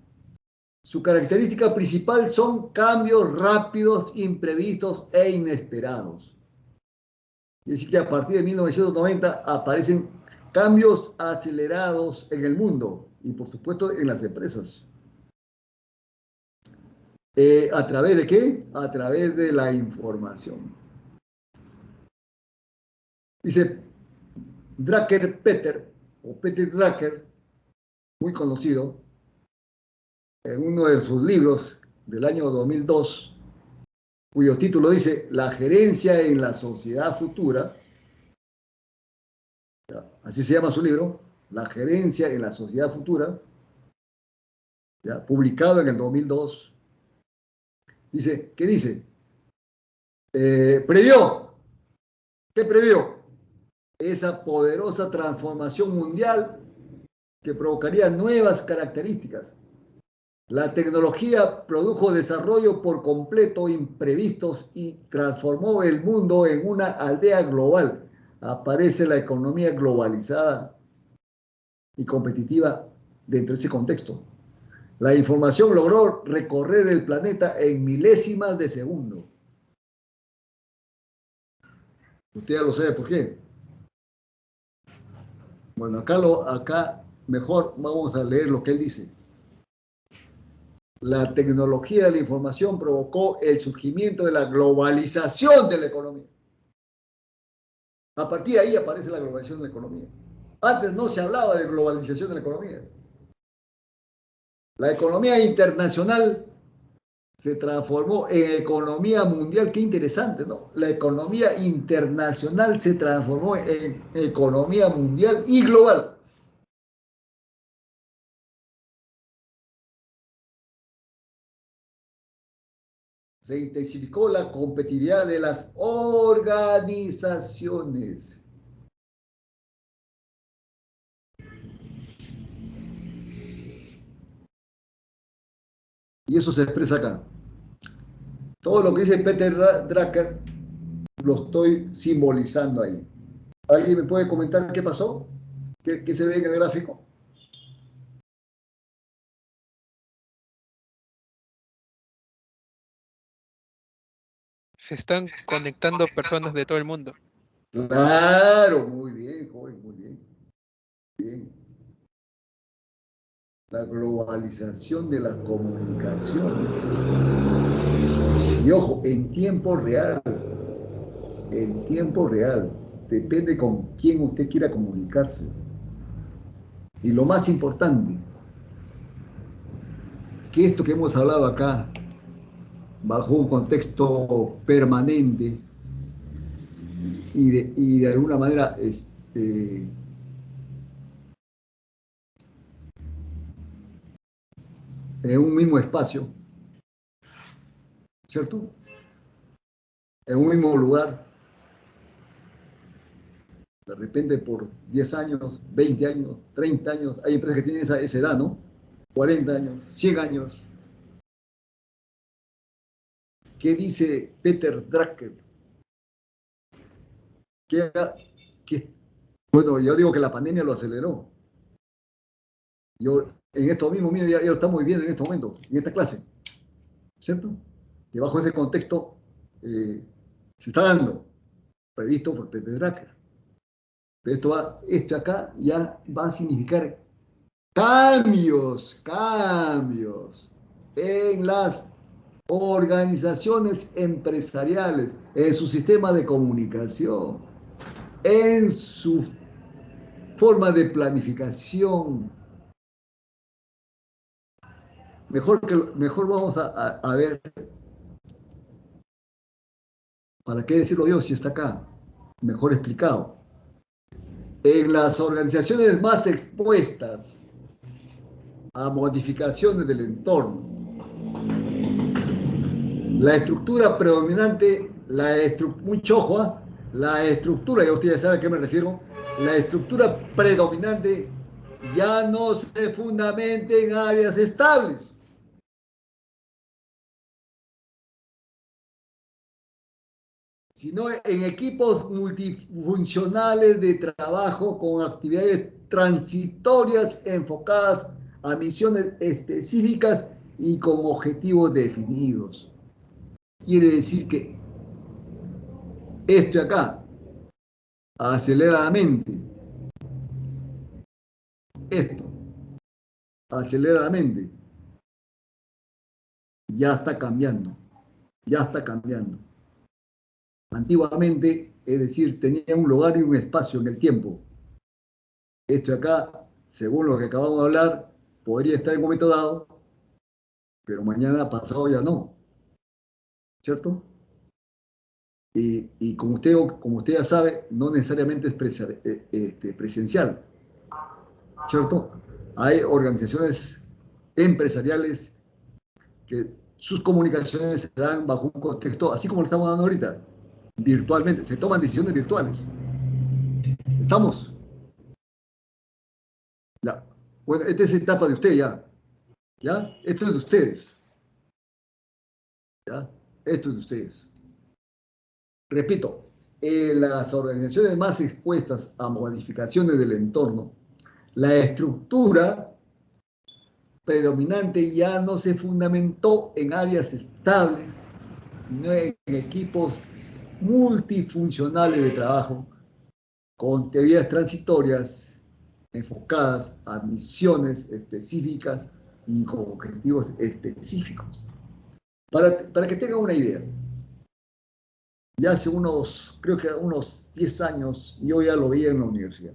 Su característica principal son cambios rápidos, imprevistos e inesperados. Es decir, que a partir de 1990 aparecen cambios acelerados en el mundo y, por supuesto, en las empresas. ¿A través de qué? A través de la información. Dice Drucker Peter, o Peter Drucker, muy conocido, en uno de sus libros del año 2002, cuyo título dice La gerencia en la sociedad futura, así se llama su libro, La gerencia en la sociedad futura, ¿ya? Publicado en el 2002. Dice, ¿qué dice? Previó. ¿Qué previó? Esa poderosa transformación mundial que provocaría nuevas características. La tecnología produjo desarrollo por completo imprevistos y transformó el mundo en una aldea global. Aparece la economía globalizada y competitiva dentro de ese contexto. La información logró recorrer el planeta en milésimas de segundo. Usted ya lo sabe por qué. Bueno, acá mejor vamos a leer lo que él dice. La tecnología de la información provocó el surgimiento de la globalización de la economía. A partir de ahí aparece la globalización de la economía. Antes no se hablaba de globalización de la economía. La economía internacional se transformó en economía mundial. Qué interesante, ¿no? La economía internacional se transformó en economía mundial y global. Se intensificó la competitividad de las organizaciones. Y eso se expresa acá. Todo lo que dice Peter Drucker lo estoy simbolizando ahí. ¿Alguien me puede comentar qué pasó? ¿Qué se ve en el gráfico? Se están conectando personas de todo el mundo. Claro, muy bien, joven, muy bien. Bien. La globalización de las comunicaciones. Y ojo, en tiempo real. En tiempo real. Depende con quién usted quiera comunicarse. Y lo más importante, que esto que hemos hablado acá, bajo un contexto permanente y de alguna manera en un mismo espacio, ¿cierto? En un mismo lugar, de repente por 10 años, 20 años, 30 años, hay empresas que tienen esa edad, ¿no? 40 años, 100 años. ¿Qué dice Peter Drucker? Bueno, yo digo que la pandemia lo aceleró. En esto mismo, ya lo estamos viviendo en este momento, en esta clase, ¿cierto? Que bajo ese contexto se está dando, previsto por Peter Drucker. Pero esto acá ya va a significar cambios en las organizaciones empresariales, en su sistema de comunicación, en su forma de planificación. Mejor vamos a ver, ¿para qué decirlo yo si está acá? Mejor explicado. En las organizaciones más expuestas a modificaciones del entorno, la estructura predominante, mucho ojo, la estructura, ya ustedes saben a qué me refiero, la estructura predominante ya no se fundamenta en áreas estables. Sino en equipos multifuncionales de trabajo con actividades transitorias enfocadas a misiones específicas y con objetivos definidos. Quiere decir que esto acá, aceleradamente, ya está cambiando. Antiguamente, es decir, tenía un lugar y un espacio en el tiempo. Esto acá, según lo que acabamos de hablar, podría estar en un momento dado, pero mañana pasado ya no. ¿Cierto? Y como usted ya sabe, no necesariamente es presencial. ¿Cierto? Hay organizaciones empresariales que sus comunicaciones se dan bajo un contexto, así como lo estamos dando ahorita, virtualmente. Se toman decisiones virtuales. ¿Estamos? Ya. Bueno, esta es etapa de usted ya. ¿Ya? Esto es de ustedes. ¿Ya? Esto es de ustedes. Repito, las organizaciones más expuestas a modificaciones del entorno, la estructura predominante ya no se fundamentó en áreas estables, sino en equipos multifuncionales de trabajo, con actividades transitorias enfocadas a misiones específicas y con objetivos específicos. Para que tengan una idea, ya hace creo que unos 10 años, yo ya lo veía en la universidad.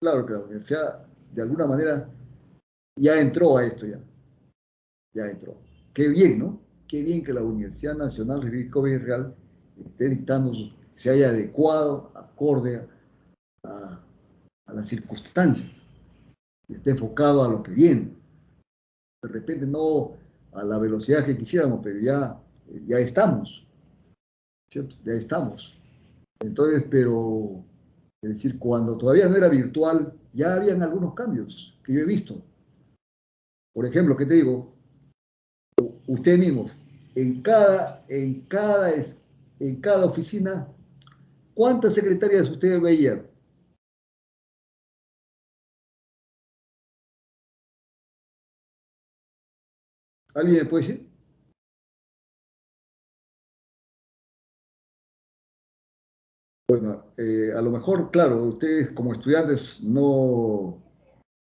Claro que la universidad, de alguna manera, ya entró a esto ya entró. Qué bien, ¿no? Qué bien que la Universidad Nacional Rico Real esté dictando, se haya adecuado, acorde a las circunstancias, y esté enfocado a lo que viene. De repente no a la velocidad que quisiéramos, pero ya estamos, ¿cierto? Ya estamos. Entonces, pero, es decir, cuando todavía no era virtual, ya habían algunos cambios que yo he visto. Por ejemplo, ¿qué te digo? Usted mismo, en cada oficina, ¿cuántas secretarias usted veía? ¿Alguien me puede decir? Bueno, a lo mejor, claro, ustedes como estudiantes no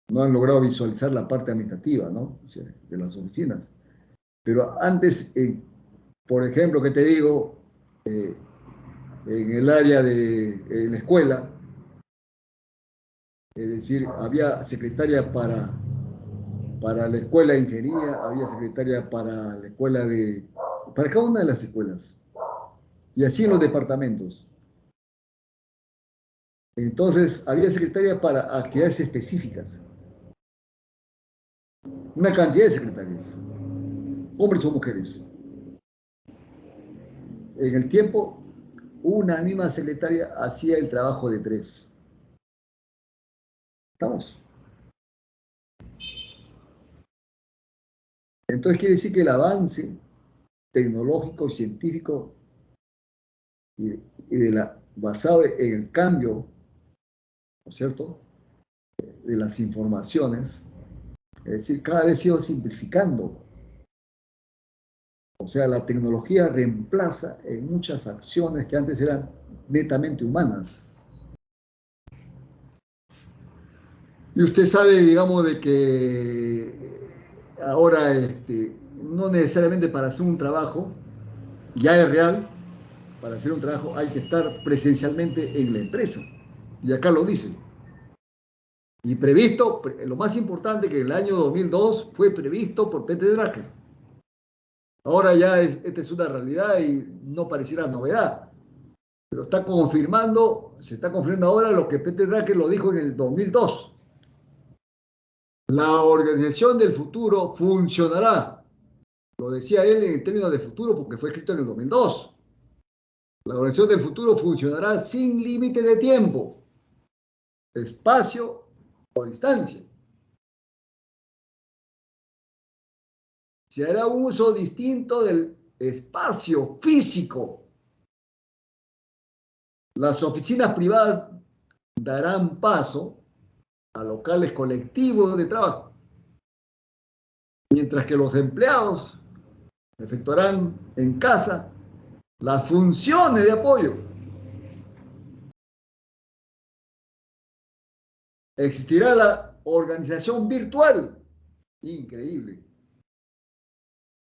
han logrado visualizar la parte administrativa, ¿no? O sea, de las oficinas. Pero antes, por ejemplo, ¿qué te digo? En el área en la escuela, es decir, había secretaria para la escuela de ingeniería, había secretaria para la escuela para cada una de las escuelas. Y así en los departamentos. Entonces, había secretaria para actividades específicas. Una cantidad de secretarias, hombres o mujeres. En el tiempo, una misma secretaria hacía el trabajo de 3. ¿Estamos? Entonces quiere decir que el avance tecnológico, científico y basado en el cambio, ¿no es cierto?, de las informaciones, es decir, cada vez se iba simplificando. O sea, la tecnología reemplaza en muchas acciones que antes eran netamente humanas. Y usted sabe, digamos, de que ahora no necesariamente para hacer un trabajo, ya es real, para hacer un trabajo hay que estar presencialmente en la empresa. Y acá lo dice. Y previsto, lo más importante que el año 2002 fue previsto por Peter Drucker. Ahora ya esta es una realidad y no pareciera novedad. Pero se está confirmando ahora lo que Peter Drucker lo dijo en el 2002. La organización del futuro funcionará. Lo decía él en términos de futuro porque fue escrito en el 2002. La organización del futuro funcionará sin límite de tiempo, espacio o distancia. Se hará un uso distinto del espacio físico. Las oficinas privadas darán paso a locales colectivos de trabajo, mientras que los empleados efectuarán en casa las funciones de apoyo. Existirá la organización virtual. Increíble.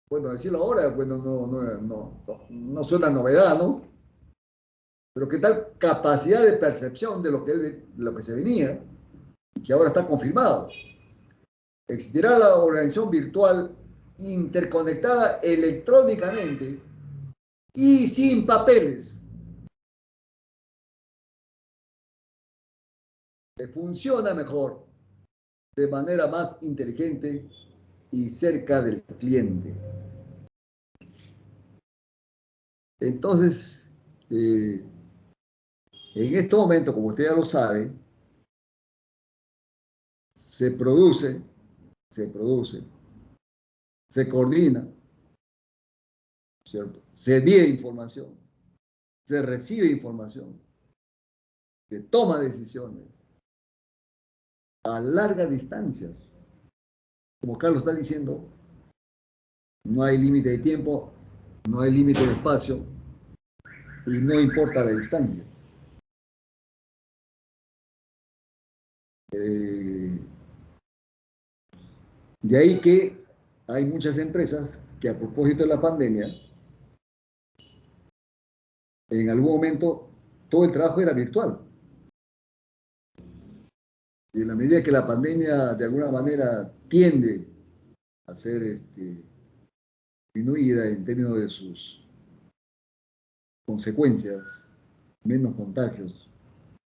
Bueno, decirlo ahora, bueno, no suena novedad, ¿no? Pero qué tal capacidad de percepción de lo que se venía y que ahora está confirmado. Existirá la organización virtual interconectada electrónicamente y sin papeles, que funciona mejor, de manera más inteligente y cerca del cliente. Entonces, en este momento, como usted ya lo sabe, se produce, se coordina, ¿cierto? Se envía información, se recibe información, se toma decisiones a largas distancias. Como Carlos está diciendo, no hay límite de tiempo, no hay límite de espacio y no importa la distancia. De ahí que hay muchas empresas que a propósito de la pandemia, en algún momento todo el trabajo era virtual. Y en la medida que la pandemia de alguna manera tiende a ser disminuida en términos de sus consecuencias, menos contagios,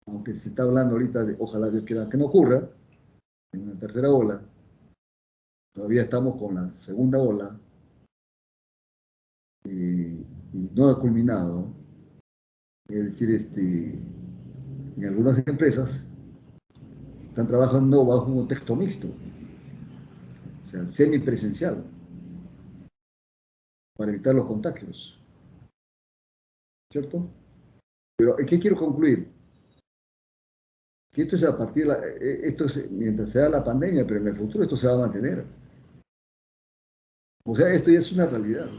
aunque se está hablando ahorita de, ojalá Dios quiera que no ocurra, en una tercera ola, todavía estamos con la segunda ola y no ha culminado. Es decir, en algunas empresas están trabajando bajo un contexto mixto, o sea, semipresencial, para evitar los contagios. ¿Cierto? Pero ¿qué quiero concluir? Que esto es a partir de esto es mientras se da la pandemia, pero en el futuro esto se va a mantener. O sea, esto ya es una realidad.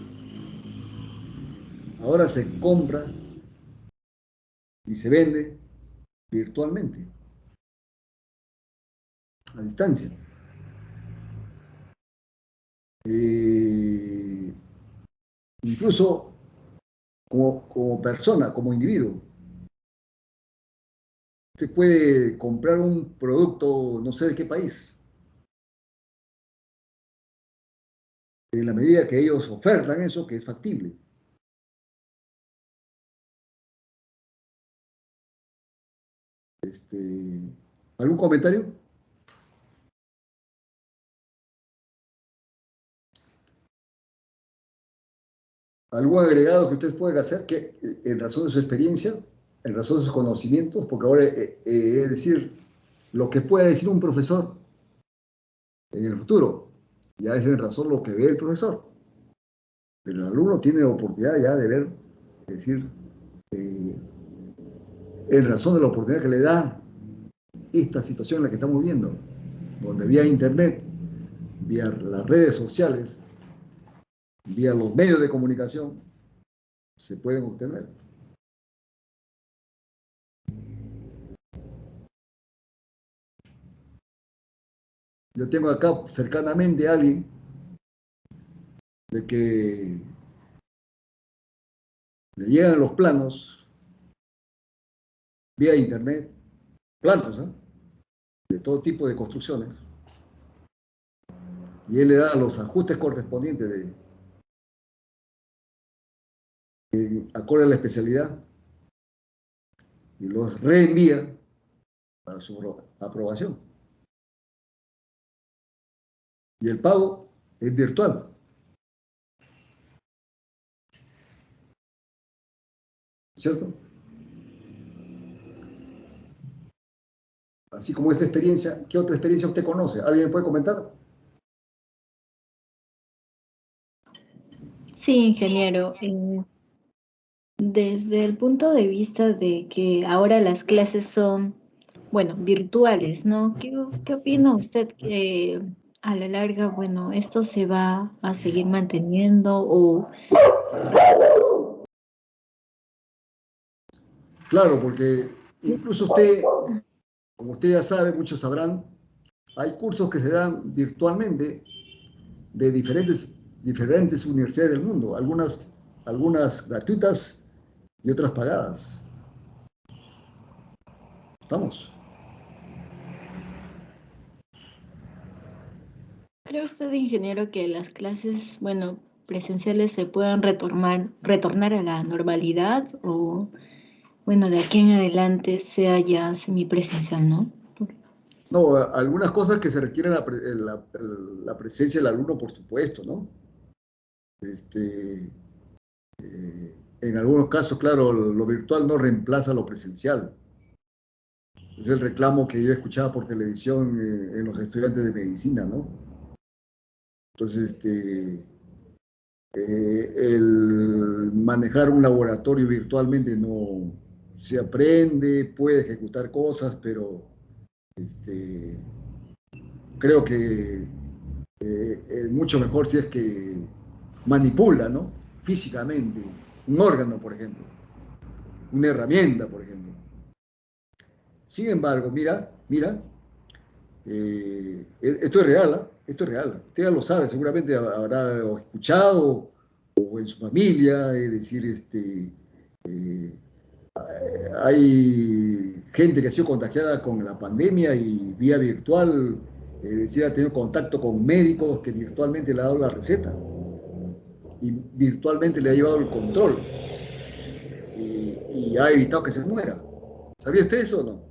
Ahora se compra y se vende virtualmente, a distancia. Incluso como persona, como individuo. Usted puede comprar un producto, no sé de qué país. En la medida que ellos ofertan eso, que es factible. ¿Algún comentario? ¿Algún agregado que ustedes puedan hacer que, en razón de su experiencia, en razón de sus conocimientos? Porque ahora, es decir, lo que pueda decir un profesor en el futuro, ya es en razón lo que ve el profesor. Pero el alumno tiene oportunidad ya de ver, es decir, en razón de la oportunidad que le da esta situación en la que estamos viendo, donde vía internet, vía las redes sociales, vía los medios de comunicación, se pueden obtener. Yo tengo acá cercanamente a alguien de que le llegan los planos vía internet, planos, ¿eh? De todo tipo de construcciones, y él le da los ajustes correspondientes acorde a la especialidad y los reenvía para su aprobación. Y el pago es virtual. ¿Cierto? Así como esta experiencia, ¿qué otra experiencia usted conoce? ¿Alguien puede comentar? Sí, ingeniero. Desde el punto de vista de que ahora las clases son, bueno, virtuales, ¿no? ¿Qué opina usted que a la larga, bueno, esto se va a seguir manteniendo o... Claro, porque incluso usted, como usted ya sabe, muchos sabrán, hay cursos que se dan virtualmente de diferentes universidades del mundo, algunas gratuitas y otras pagadas. ¿Estamos? ¿Cree usted, ingeniero, que las clases, bueno, presenciales se puedan retornar a la normalidad o, bueno, de aquí en adelante sea ya semipresencial, ¿no? No, algunas cosas que se requieren la presencia del alumno, por supuesto, ¿no? En algunos casos, claro, lo virtual no reemplaza lo presencial. Es el reclamo que yo escuchaba por televisión en los estudiantes de medicina, ¿no? Entonces, el manejar un laboratorio virtualmente no se aprende, puede ejecutar cosas, pero creo que es mucho mejor si es que manipula, ¿no? Físicamente, un órgano, por ejemplo, una herramienta, por ejemplo. Sin embargo, mira, esto es real, ¿eh? Esto es real. Usted ya lo sabe, seguramente habrá escuchado o en su familia, es decir, hay gente que ha sido contagiada con la pandemia y vía virtual, es decir, ha tenido contacto con médicos que virtualmente le ha dado la receta y virtualmente le ha llevado el control y ha evitado que se muera. ¿Sabía usted eso o no?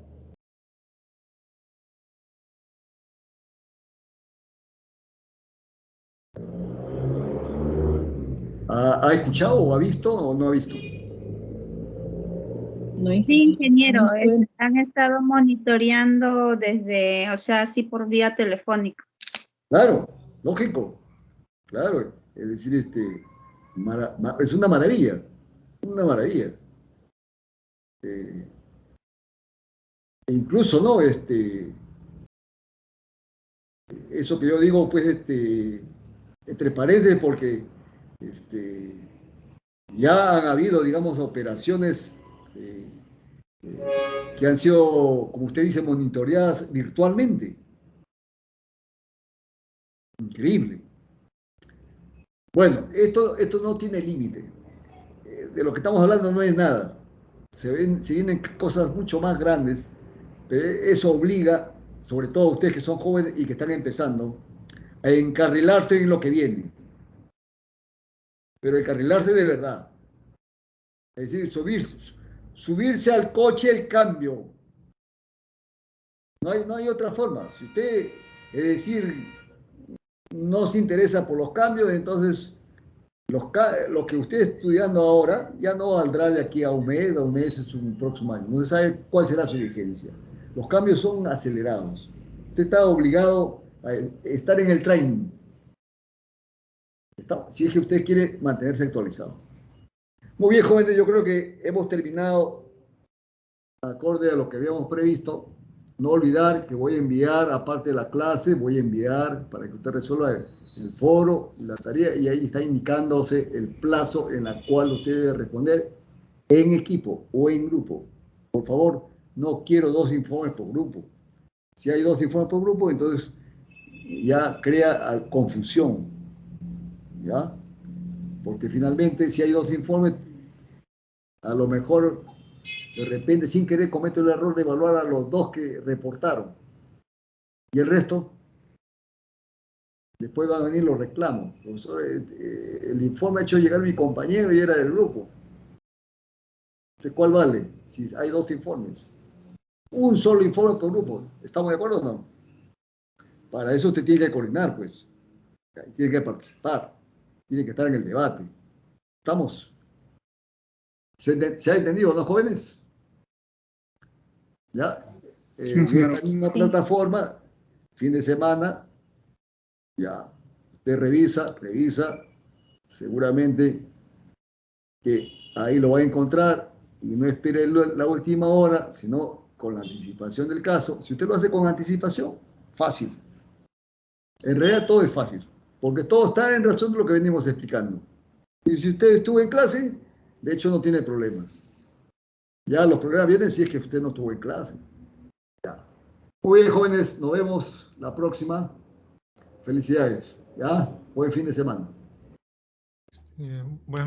¿Ha escuchado o ha visto o no ha visto? No, Sí, ingeniero, han estado monitoreando desde, o sea, así por vía telefónica. Claro, lógico, claro. Es decir, es una maravilla, una maravilla. E incluso, ¿no? Eso que yo digo, pues, entre paréntesis, porque ya han habido, digamos, operaciones que han sido, como usted dice, monitoreadas virtualmente. Increíble. Bueno, esto no tiene límite. De lo que estamos hablando no es nada. Se vienen cosas mucho más grandes, pero eso obliga, sobre todo a ustedes que son jóvenes y que están empezando, a encarrilarse en lo que viene. Pero encarrilarse de verdad. Es decir, subirse al coche el cambio. No hay otra forma. Si usted, es decir, no se interesa por los cambios, entonces lo que usted está estudiando ahora ya no valdrá de aquí a un mes, 2 meses, un próximo año. No se sabe cuál será su vigencia. Los cambios son acelerados. Usted está obligado a estar en el training. Si es que usted quiere mantenerse actualizado. Muy bien, jóvenes, yo creo que hemos terminado acorde a lo que habíamos previsto. No olvidar que voy a enviar, aparte de la clase, voy a enviar para que usted resuelva el foro, la tarea, y ahí está indicándose el plazo en el cual usted debe responder en equipo o en grupo. Por favor, no quiero 2 informes por grupo. Si hay 2 informes por grupo, entonces ya crea confusión, ¿ya? Porque finalmente, si hay 2 informes, a lo mejor de repente, sin querer, cometo el error de evaluar a los 2 que reportaron. Y el resto, después van a venir los reclamos. Profesor, el informe ha hecho llegar a mi compañero y era del grupo. ¿Cuál vale? Si hay 2 informes. Un solo informe por grupo. ¿Estamos de acuerdo o no? Para eso usted tiene que coordinar, pues. Tiene que participar. Tiene que estar en el debate. ¿Estamos? ¿Se ha entendido, no, jóvenes? ¿Ya? En una plataforma, fin de semana, ya, usted revisa, seguramente que ahí lo va a encontrar y no espere la última hora, sino con la anticipación del caso. Si usted lo hace con anticipación, fácil. En realidad todo es fácil, porque todo está en razón de lo que venimos explicando. Y si usted estuvo en clase, de hecho no tiene problemas. Ya los problemas vienen si es que usted no estuvo en clase. Ya. Muy bien, jóvenes, nos vemos la próxima. Felicidades. ¿Ya? Buen fin de semana. Buenas